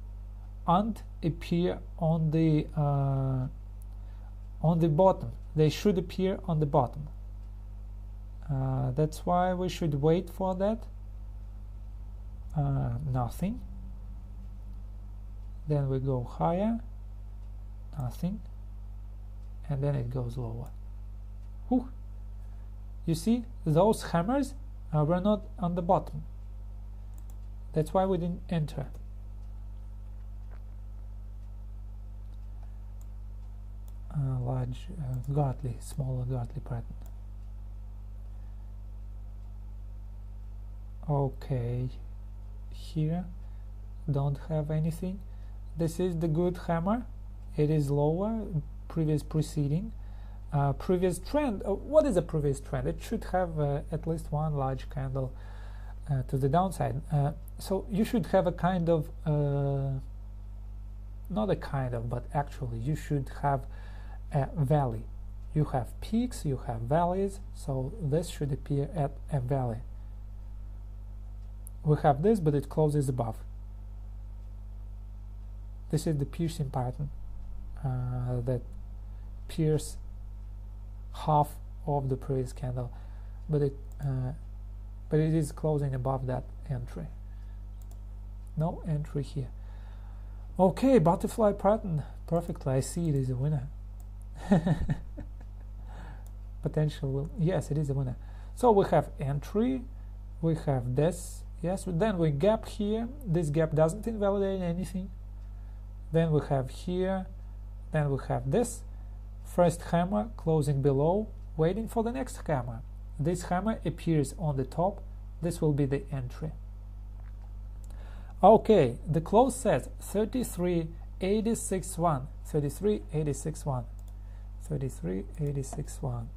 aren't appear on the bottom. They should appear on the bottom. That's why we should wait for that. Nothing. Then we go higher. Nothing. And then it goes lower. Whew. You see, those hammers were not on the bottom. That's why we didn't enter. Large godly, smaller godly pattern. Okay, here don't have anything. This is the good hammer. It is lower, previous preceding. Previous trend. What is a previous trend? It should have at least one large candle to the downside. So you should have a kind of, not a kind of, but actually you should have a valley. You have peaks, you have valleys, so this should appear at a valley. We have this, but it closes above. This is the piercing pattern that pierces half of the previous candle, but it is closing above that entry. No entry here. Okay, butterfly pattern, perfectly. I see it is a winner. Potential, yes, it is a winner. So we have entry, we have this, yes, then we gap here. This gap doesn't invalidate anything. Then we have here, then we have this first hammer closing below, waiting for the next hammer. This hammer appears on the top. This will be the entry. Okay, the close says 33.86.1, 33.86.1, 33.86.1,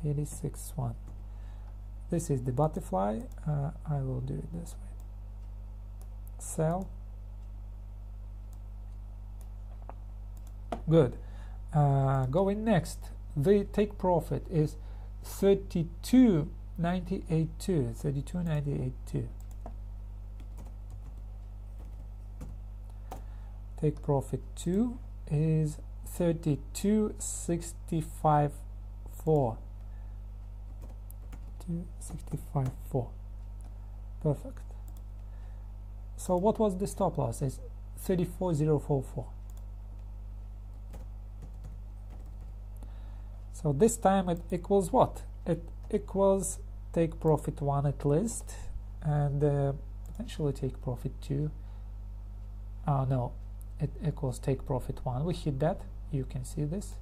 86.1. This is the butterfly. I will do it this way. Sell. Good. Going next, the take profit is 32.98.2, 32.98.2. Take profit 2 is 32.65.4. 265.4. Perfect. So what was the stop loss? It's 34.044. So this time it equals what? It equals take profit 1 at least, and potentially take profit 2. No, it equals take profit 1. We hit that. You can see this.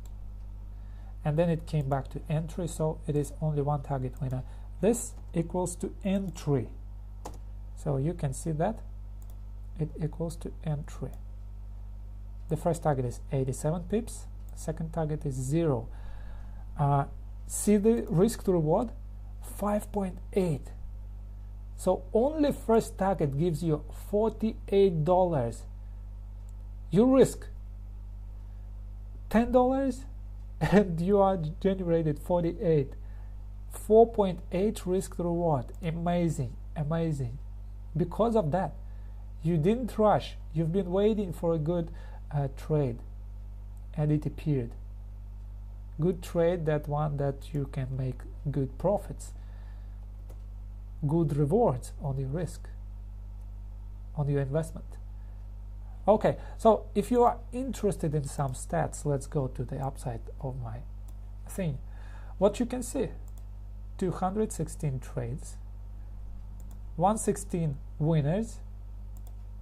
And then it came back to entry, so it is only one target winner. This equals to entry. So you can see that it equals to entry. The first target is 87 pips. Second target is 0. See the risk to reward? 5.8. So only first target gives you $48. You risk $10 and you are generated 48. 4.8 risk to reward. Amazing, amazing. Because of that, you didn't rush. You've been waiting for a good trade, and it appeared. Good trade, that one that you can make good profits, good rewards on your risk, on your investment. Okay, so if you are interested in some stats, let's go to the upside of my thing. What you can see, 216 trades, 116 winners,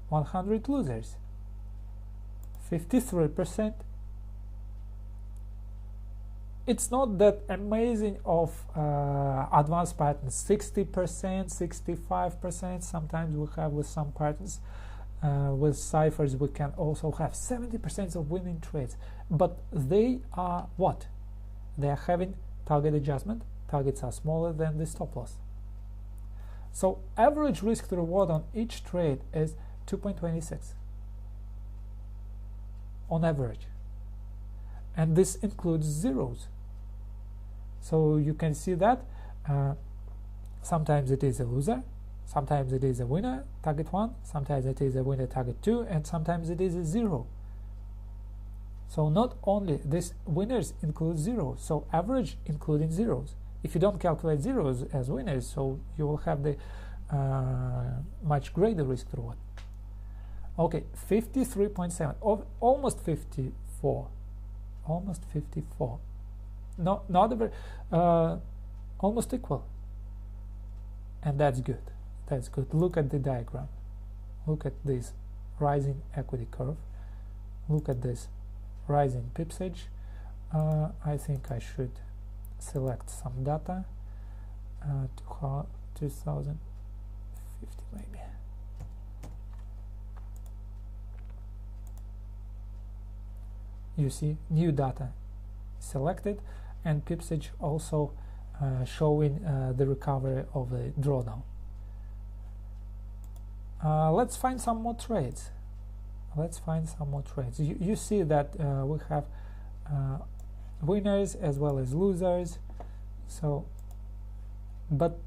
100 losers, 53%. It's not that amazing of advanced patterns, 60%, 65%. Sometimes we have with some patterns, with ciphers, we can also have 70% of winning trades. But they are what? They are having target adjustment. Targets are smaller than the stop loss. So average risk to reward on each trade is 2.26 on average. And this includes zeros. So you can see that sometimes it is a loser, Sometimes it is a winner, target 1, sometimes it is a winner, target 2, and sometimes it is a 0. So not only this winners include zeros, so average including zeros. If you don't calculate zeros as winners, so you will have the much greater risk reward. Okay, 53.7, almost 54, almost 54. No, not a very, almost equal, and that's good. That's good. Look at the diagram. Look at this rising equity curve. Look at this rising pips edge. I think I should select some data. 2050 maybe. You see new data selected, and pips edge also showing the recovery of the drawdown. Let's find some more trades. Let's find some more trades. You see that we have winners as well as losers. So, but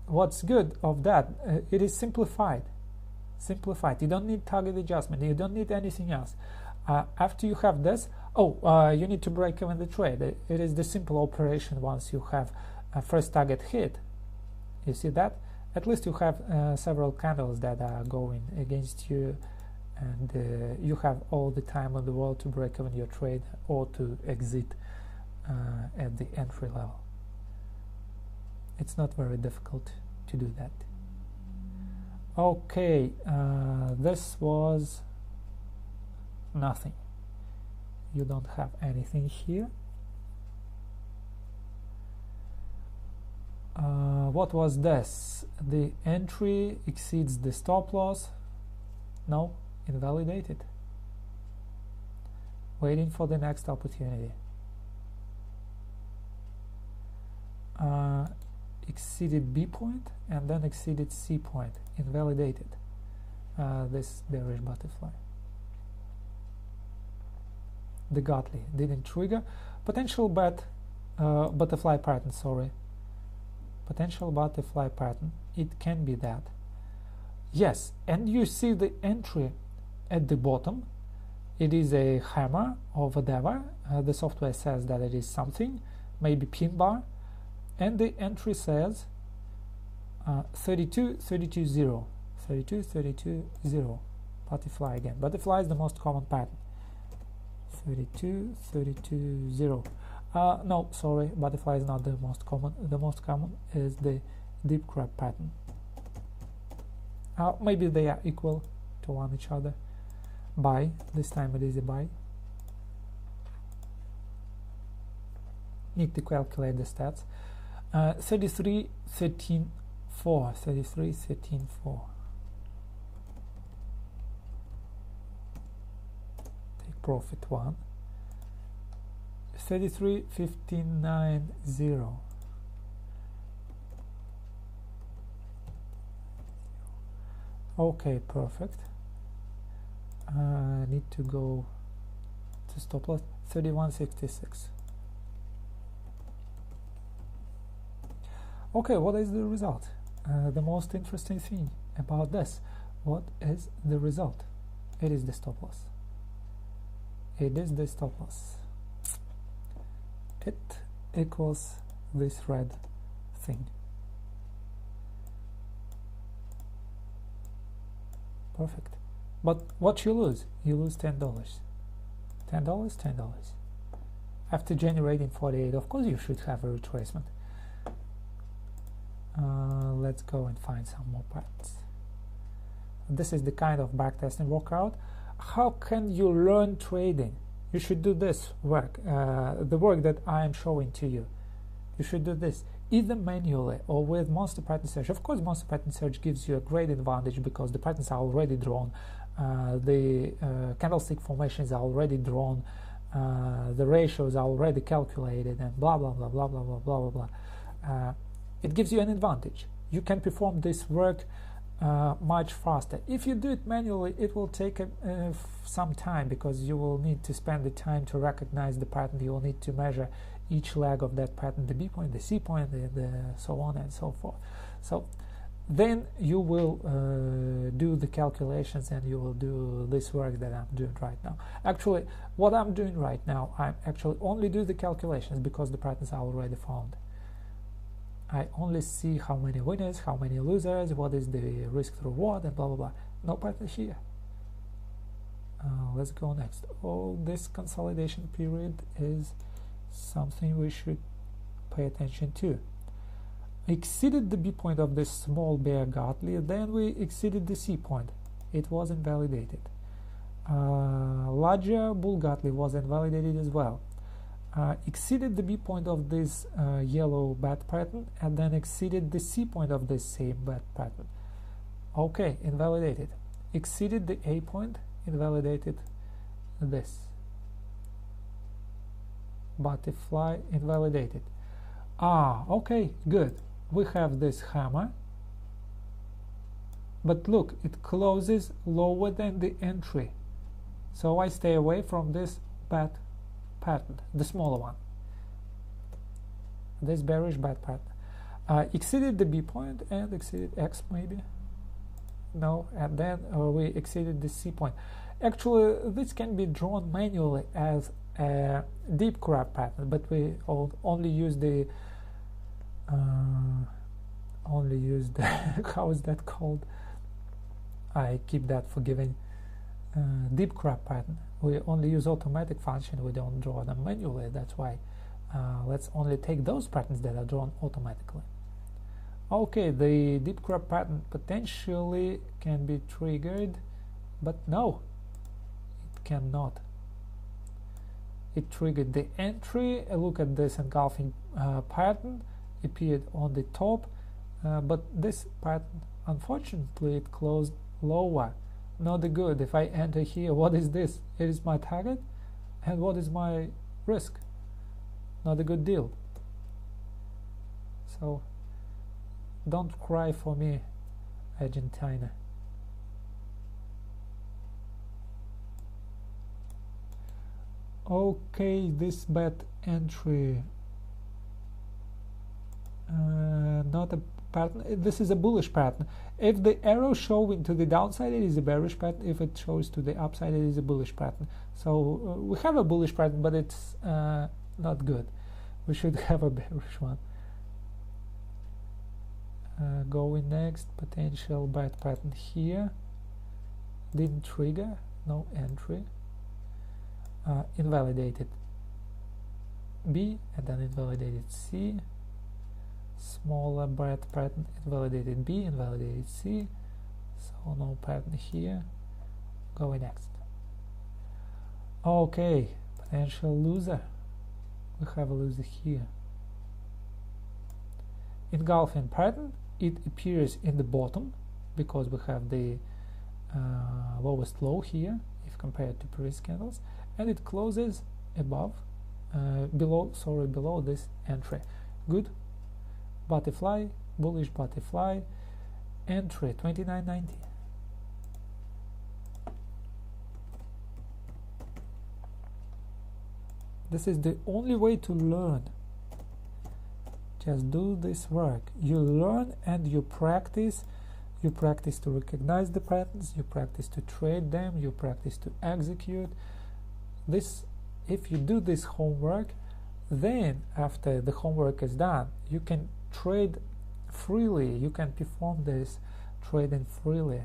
what's good of that? It is simplified. Simplified. You don't need target adjustment. You don't need anything else. After you have this, you need to break even the trade. It is the simple operation. Once you have a first target hit, you see that. At least you have several candles that are going against you, and you have all the time in the world to break even your trade or to exit at the entry level. It's not very difficult to do that. Okay, this was nothing. You don't have anything here. What was this? The entry exceeds the stop loss. No, invalidated. Waiting for the next opportunity. Exceeded B point and then exceeded C point. Invalidated. This bearish butterfly. The Gottlieb didn't trigger. Potential butterfly pattern, sorry. Potential butterfly pattern. It can be that. Yes, and you see the entry at the bottom. It is a hammer or whatever. The software says that it is something, maybe pin bar, and the entry says 32, 32, 0. 32, 32, 0. Butterfly again. Butterfly is the most common pattern. 32, 32, 0. No, sorry, butterfly is not the most common. The most common is the deep crab pattern. Maybe they are equal to one each other. Buy. This time it is a buy. Need to calculate the stats. 33, 13, 4. 33, 13, 4. Take profit 1. 33, 15, 9, 0. Okay, perfect. Need to go to stop loss 31.66. Okay, what is the result? The most interesting thing about this. What is the result? It is the stop loss. It is the stop loss. It equals this red thing. Perfect. But what you lose? You lose $10. $10, $10. After generating 48, of course you should have a retracement. Let's go and find some more patterns. This is the kind of backtesting workout. How can you learn trading? You should do this work, the work that I am showing to you. You should do this either manually or with Monster Pattern Search. Of course, Monster Pattern Search gives you a great advantage because the patterns are already drawn, the candlestick formations are already drawn, the ratios are already calculated, and blah blah blah blah blah blah blah blah blah. It gives you an advantage. You can perform this work much faster. If you do it manually, it will take some time because you will need to spend the time to recognize the pattern. You will need to measure each leg of that pattern, the B point, the C point, the so on and so forth. So then you will do the calculations and you will do this work that I'm doing right now. Actually, what I'm doing right now, I'm actually only do the calculations because the patterns are already found. I only see how many winners, how many losers, what is the risk to reward, and blah blah blah. No pattern here. Let's go next. Oh, this consolidation period is something we should pay attention to. Exceeded the B point of this small bear Gartley, then we exceeded the C point. It was invalidated. Larger bull Gartley was invalidated as well. Exceeded the B point of this yellow bat pattern and then exceeded the C point of this same bat pattern. Okay, invalidated. Exceeded the A point, invalidated this. Butterfly, invalidated. Okay, good. We have this hammer, but look, it closes lower than the entry, so I stay away from this bat pattern, the smaller one, this bearish bat pattern. Exceeded the B point and exceeded X maybe, no, and then we exceeded the C point. Actually, this can be drawn manually as a deep crab pattern, but we only use the how is that called? I keep that forgiving. Deep crab pattern. We only use automatic function. We don't draw them manually. That's why let's only take those patterns that are drawn automatically. Okay, the deep crab pattern potentially can be triggered, but no, it cannot. It triggered the entry. Look at this engulfing pattern appeared on the top, but this pattern, unfortunately, it closed lower. Not good. If I enter here, what is this? It is my target, and what is my risk? Not a good deal. So don't cry for me, Argentina. Okay, this bad entry, not a pattern. This is a bullish pattern. If the arrow showing to the downside, it is a bearish pattern. If it shows to the upside, it is a bullish pattern. So we have a bullish pattern, but it's not good. We should have a bearish one. Going next, potential bad pattern here. Didn't trigger, no entry. Invalidated B and then invalidated C. Smaller bad pattern, invalidated B, invalidated C. So no pattern here. Going next. Okay, potential loser. We have a loser here. Engulfing pattern. It appears in the bottom because we have the lowest low here if compared to previous candles, and it closes above, below this entry. Good. Butterfly, bullish butterfly, entry 29.90. This is the only way to learn. Just do this work. You learn and you practice. You practice to recognize the patterns, you practice to trade them, you practice to execute. This, if you do this homework, then after the homework is done, you can trade freely. You can perform this trading freely.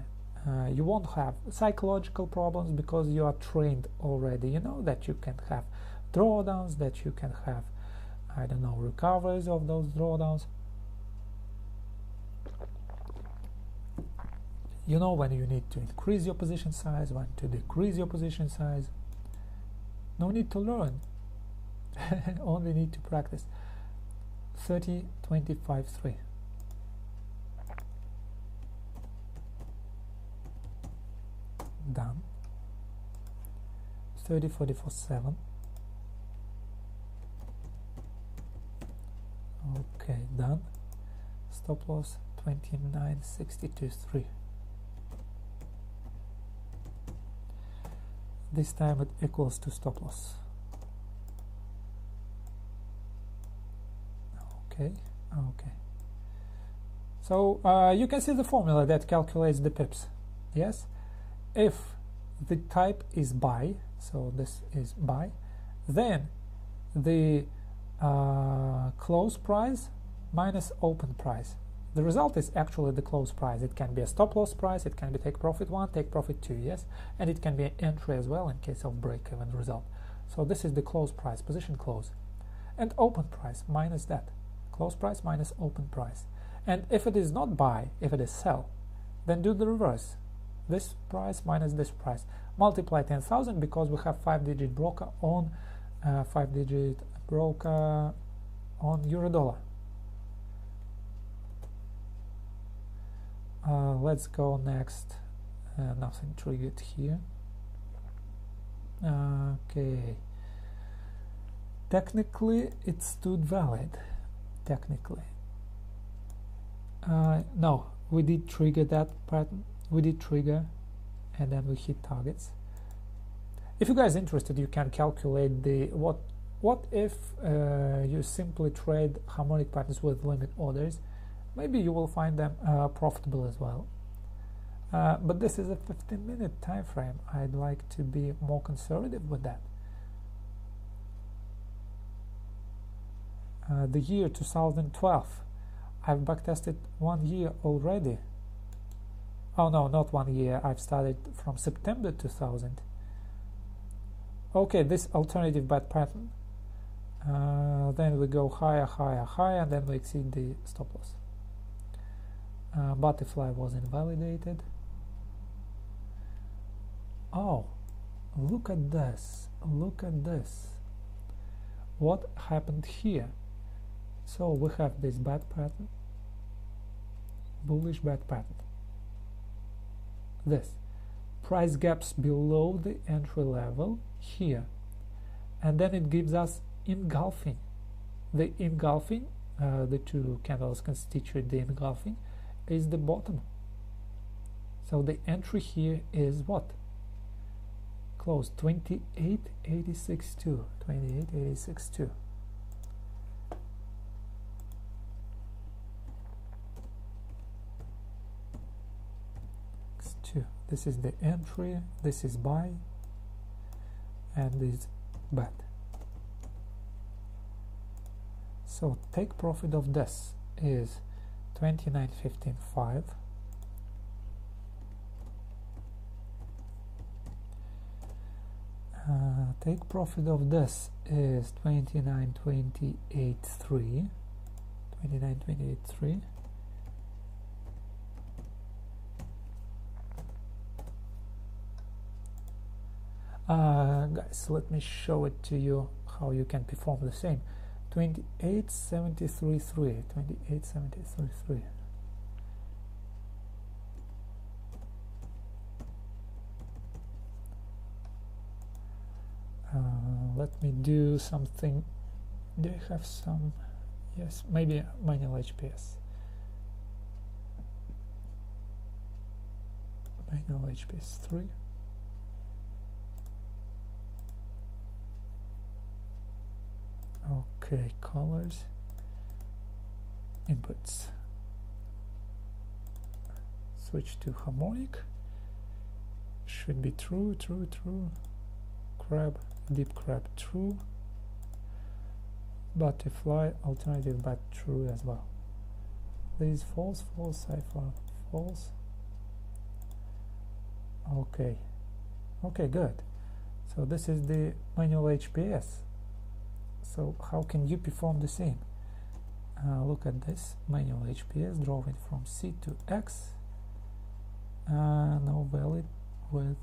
You won't have psychological problems because you are trained already. You know that you can have drawdowns, that you can have, I don't know, recoveries of those drawdowns. You know when you need to increase your position size, when to decrease your position size. No need to learn. Only need to practice. 30, 25, 3. Done. 30, 44, 7. Okay, done. Stop loss 29, 62, 3. This time it equals to stop loss. Okay. So you can see the formula that calculates the pips. Yes, if the type is buy, so this is buy, then the close price minus open price. The result is actually the close price. It can be a stop loss price, it can be take profit 1, take profit 2, yes, and it can be an entry as well in case of break-even result. So this is the close price, position close, and open price minus that, close price minus open price. And if it is not buy, if it is sell, then do the reverse, this price minus this price, multiply 10,000 because we have 5-digit broker on euro dollar. Let's go next. Nothing triggered here. Okay. Technically, it stood valid. Technically. No, we did trigger that pattern. We did trigger, and then we hit targets. If you guys are interested, you can calculate the what if you simply trade harmonic patterns with limit orders. Maybe you will find them profitable as well. But this is a 15-minute time frame. I'd like to be more conservative with that. The year 2012. I've backtested 1 year already. Oh no, not 1 year. I've started from September 2000. Okay, this alternative bad pattern. Then we go higher, higher, higher, and then we exceed the stop loss. Butterfly was invalidated. Oh, look at this. Look at this. What happened here? So we have this bad pattern, bullish bad pattern. This price gaps below the entry level here, and then it gives us engulfing. The engulfing, the two candles constitute the engulfing, is the bottom. So the entry here is what? Close 28.86.2. 28.86.2. This is the entry, this is buy, and this bet. So take profit of this is 29.15.5. Take profit of this is 29.28.3. 29.28.3. Guys, let me show it to you how you can perform the same. 28.73.3. 28.73.3. Let me do something. Do I have some? Yes, maybe manual HPS. Manual HPS 3. Okay, colors, inputs. Switch to harmonic. Should be true, true, true. Crab, deep crab, true. Butterfly, alternative, but true as well. These false, false, cipher, false. Okay, okay, good. So this is the manual HPS. So how can you perform the same? Look at this manual HPS, drove it from C to X. Now valid with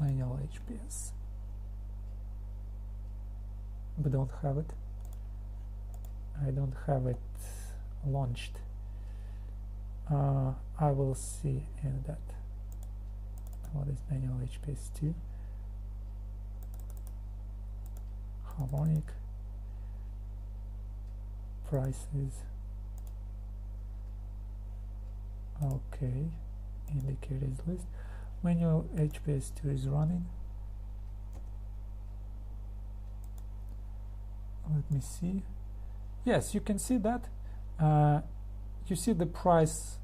manual HPS. We don't have it. I don't have it launched. I will see in that. What is manual HPS 2? Harmonic prices. Okay, indicators list. Manual HPS 2 is running. Let me see. Yes, you can see that you see the price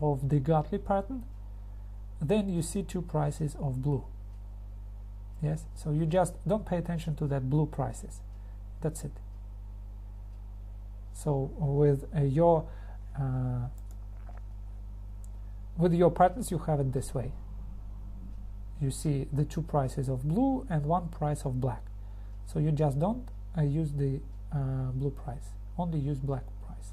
of the godly pattern, then you see two prices of blue. Yes, so you just don't pay attention to that blue prices. That's it. So with your patterns, you have it this way. You see the two prices of blue and one price of black. So you just don't use the blue price, only use black price.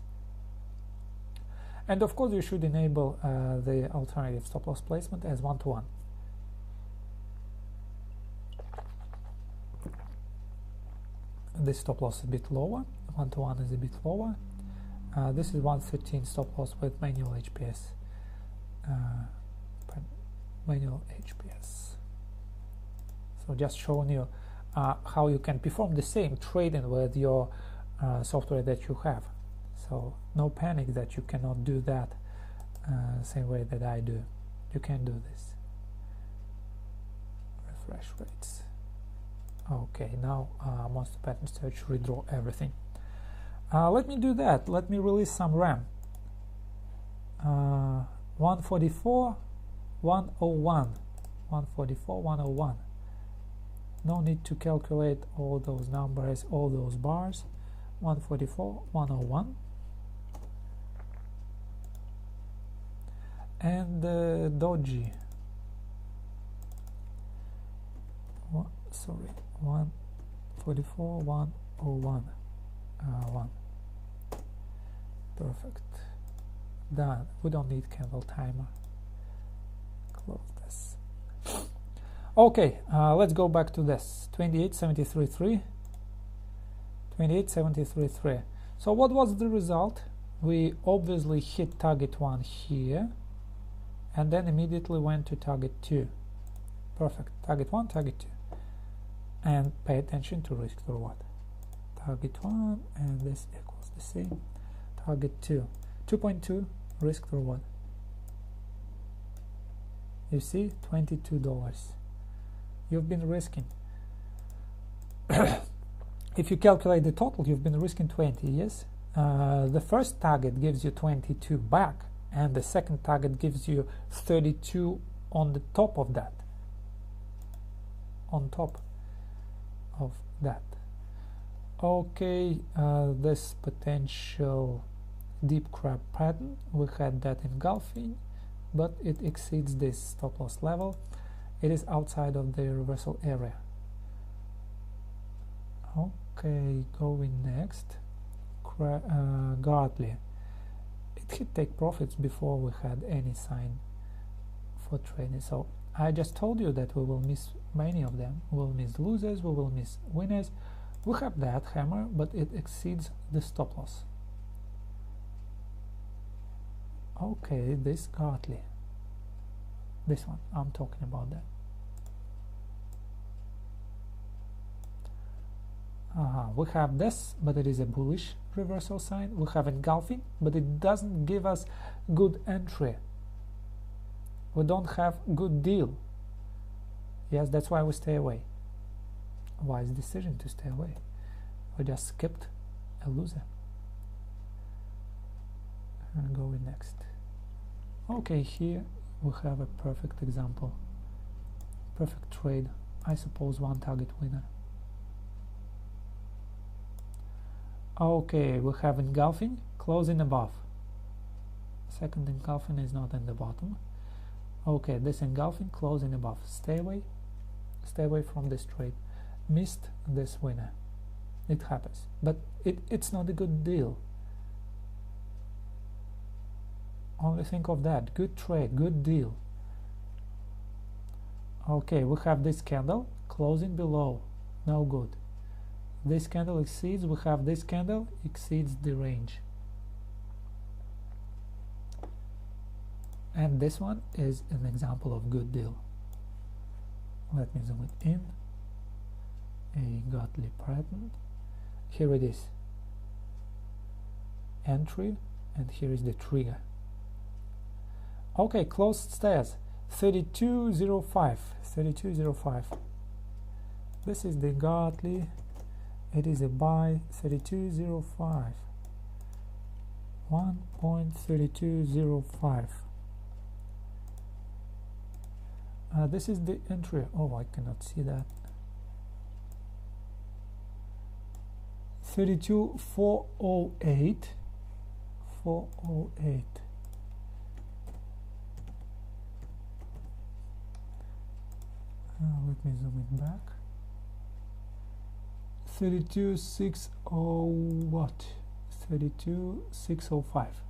And of course you should enable the alternative stop loss placement as 1-to-1. This stop loss is a bit lower, 1-to-1 is a bit lower. This is 113 stop loss with manual HPS. So just showing you how you can perform the same trading with your software that you have. So no panic that you cannot do that same way that I do. You can do this. Refresh rates. Okay, now Monster Pattern Search redraw everything. Let me do that. Let me release some RAM. 144, 101, 144, 101. No need to calculate all those numbers, all those bars. 144, 101. And Doji. Sorry, 144, 101. 1. Perfect. Done. We don't need candle timer. Close this. Okay, let's go back to this 28.73.3. 28.73.3. So what was the result? We obviously hit target 1 here and then immediately went to target 2. Perfect. Target 1, target 2. And pay attention to risk to reward. Target 1 and this equals the same. Target 2. 2.2 risk to reward. You see, $22. You've been risking. If you calculate the total, you've been risking 20, yes? The first target gives you 22 back, and the second target gives you 32 on the top of that. On top of that. Okay, this potential deep crab pattern, we had that engulfing, but it exceeds this stop loss level. It is outside of the reversal area. Okay, going next. Godly. It hit take profits before we had any sign for trading. So I just told you that we will miss many of them. We will miss losers, we will miss winners. We have that hammer, but it exceeds the stop loss. Okay, this Godly. This one, I'm talking about that. We have this, but it is a bullish reversal sign. We have engulfing, but it doesn't give us good entry. We don't have good deal. Yes, that's why we stay away. Wise decision to stay away. We just skipped a loser. And going next. Okay, here we have a perfect example. Perfect trade. I suppose one target winner. Okay, we have engulfing, closing above. Second engulfing is not in the bottom. Okay, this engulfing, closing above. Stay away from this trade. Missed this winner. It happens, but it's not a good deal. Only think of that. Good trade, good deal. Okay, we have this candle closing below. No good. This candle exceeds, we have this candle exceeds the range. And this one is an example of good deal. Let me zoom it in. A godly pattern. Here it is. Entry, and here is the trigger. Okay, closed stairs. 32.05. 32.05. This is the godly. It is a buy. 32.05. 1.3205. This is the entry. Oh, I cannot see that. 32,408. 408. Let me zoom it back. 32,600 what? 32,605.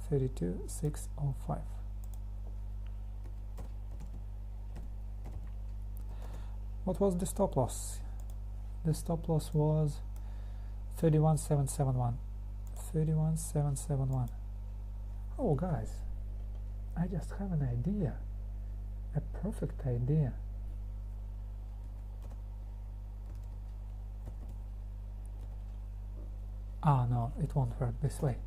32,605. What was the stop loss? The stop loss was 31,771. 31,771. Oh, guys, I just have an idea. A perfect idea. No, it won't work this way.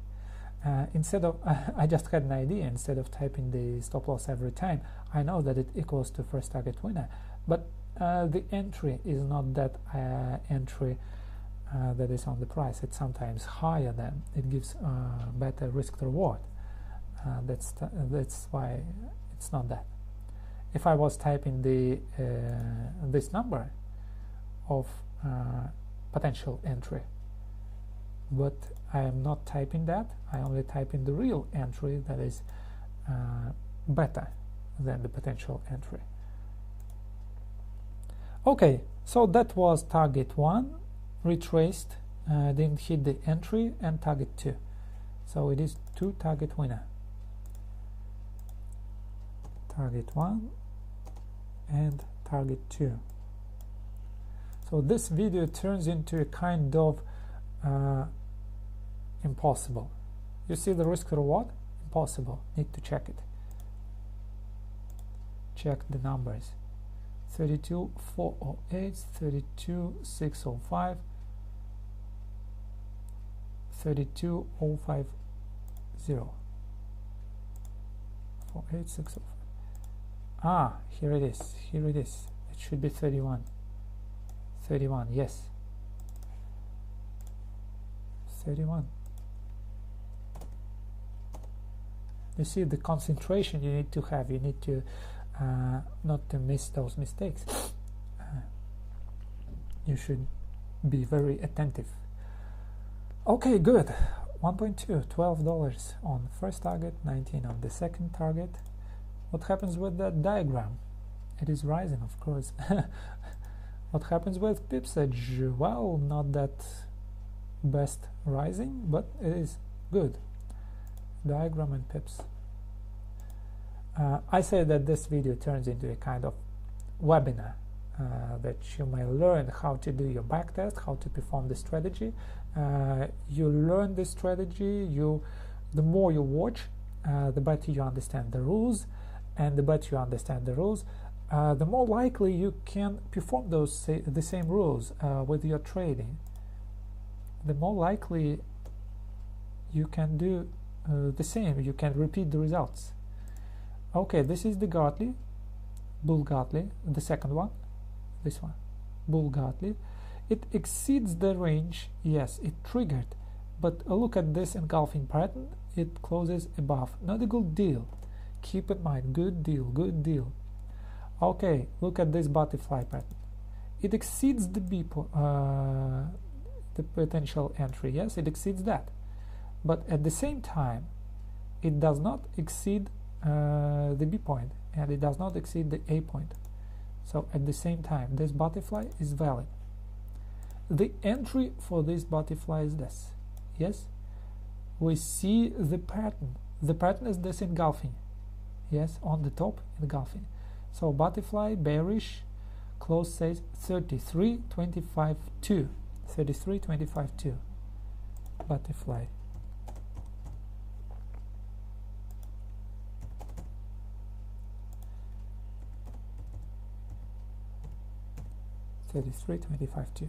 Instead of I just had an idea. Instead of typing the stop loss every time, I know that it equals to first target winner, but the entry is not that entry that is on the price. It's sometimes higher than it gives better risk to reward. That's why it's not that. If I was typing the this number of potential entry, but I am not typing that, I only type in the real entry that is better than the potential entry. Okay, so that was target 1, retraced, didn't hit the entry, and target 2. So it is 2 target winner. Target 1 and target 2. So this video turns into a kind of impossible. You see the risk reward? Impossible. Need to check it. Check the numbers. 32,408, 32,605, 32,050. 48605. Here it is. Here it is. It should be 31. 31, yes. 31. You see the concentration you need to have. You need to not to miss those mistakes. You should be very attentive. Okay, good. 1.2, $12 on first target, 19 on the second target. What happens with that diagram? It is rising, of course. What happens with pips edge? Well, not that best rising, but it is good. Diagram and pips. I say that this video turns into a kind of webinar that you may learn how to do your backtest, how to perform the strategy. You learn the strategy. The more you watch, the better you understand the rules, and the better you understand the rules, the more likely you can perform the same rules with your trading. The more likely you can do the same. You can repeat the results. Okay, this is the Gartley, Bull Gartley, the second one, this one, Bull Gartley. It exceeds the range. Yes, it triggered, but look at this engulfing pattern. It closes above. Not a good deal. Keep in mind, good deal, good deal. Okay, look at this butterfly pattern. It exceeds the the potential entry. Yes, it exceeds that, but at the same time, it does not exceed the B point, and it does not exceed the A point. So at the same time, this butterfly is valid. The entry for this butterfly is this. Yes, we see the pattern. The pattern is this engulfing. Yes, on the top, engulfing. So butterfly bearish, close says 33.25.2. 33.25.2. Butterfly. $33.25.2.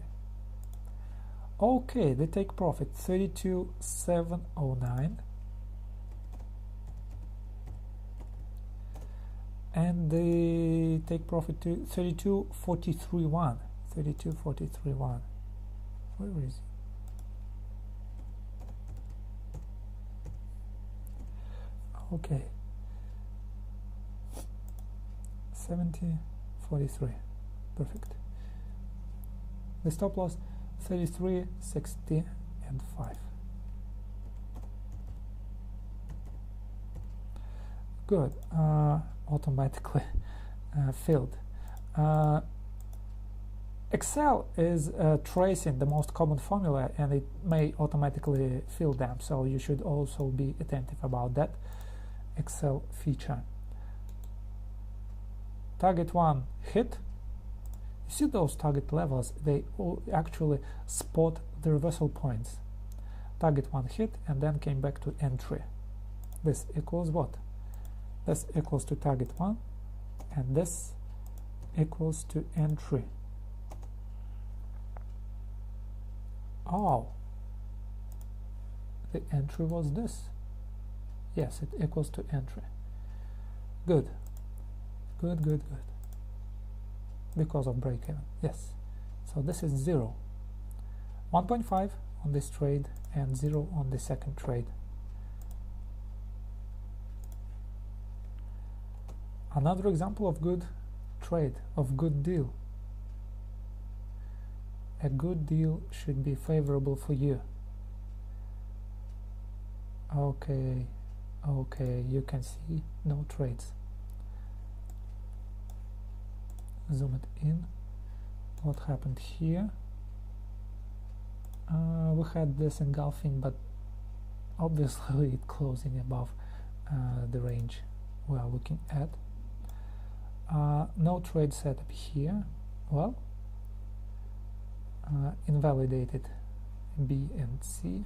Okay, they take profit 32,709, and they take profit to 32,431. 32,431. Where is it? Okay. 70, 43. Perfect. The stop loss 33, 60, and 5. Good. Automatically filled. Excel is tracing the most common formula, and it may automatically fill them, so you should also be attentive about that Excel feature. Target 1 hit. You see those target levels, they all actually spot the reversal points. Target 1 hit and then came back to entry. This equals what? This equals to target 1, and this equals to entry. Oh, the entry was this. Yes, it equals to entry. Good. Good, good, good. Because of break-even, yes. So this is 0. 1.5 on this trade and 0 on the second trade. Another example of good trade, of good deal. A good deal should be favorable for you. Okay, okay, you can see no trades. Zoom it in. What happened here? We had this engulfing, but obviously it closing above the range we are looking at. No trade setup here. Well, invalidated B and C.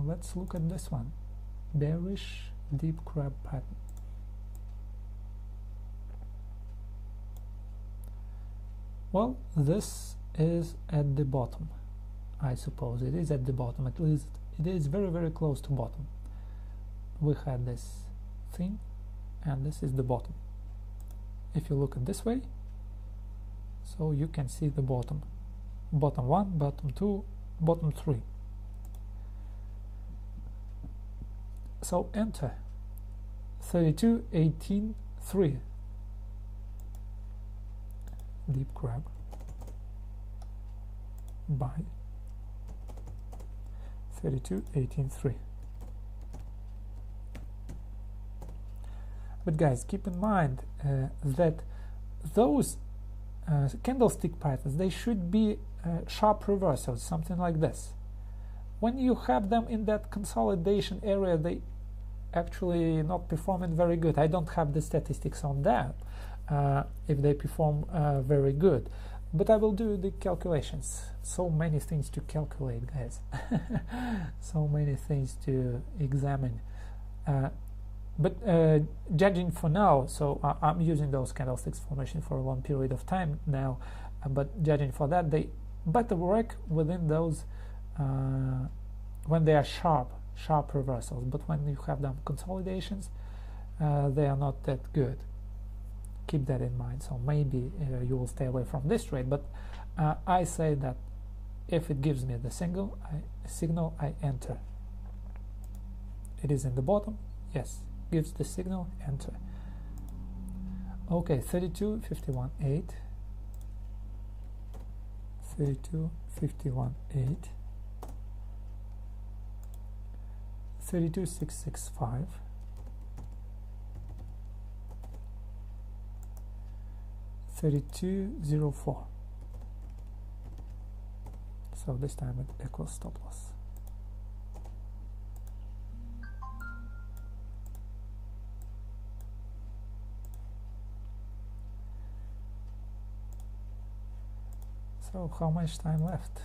Let's look at this one. Bearish deep crab pattern. Well, this is at the bottom. I suppose it is at the bottom. At least it is very, very close to bottom. We had this thing, and this is the bottom. If you look at this way, so you can see the bottom. Bottom 1, bottom 2, bottom 3. So enter 32, 18, 3. Deep crab. Buy 32, 18, 3. But guys, keep in mind that those candlestick patterns, they should be sharp reversals, something like this. When you have them in that consolidation area, they actually not performing very good. I don't have the statistics on that, if they perform very good, but I will do the calculations. So many things to calculate, guys. So many things to examine. But judging for now, so I'm using those candlesticks formation for a long period of time now, but judging for that, they better work within those when they are sharp reversals. But when you have them consolidations, they are not that good. Keep that in mind. So maybe you will stay away from this trade, but I say that if it gives me the signal, I enter. It is in the bottom, yes. Gives the signal, enter. Okay, 32, 51, 8. 32, 51, 8. 32, 665. 32, 04. So this time it equals stop loss. So how much time left?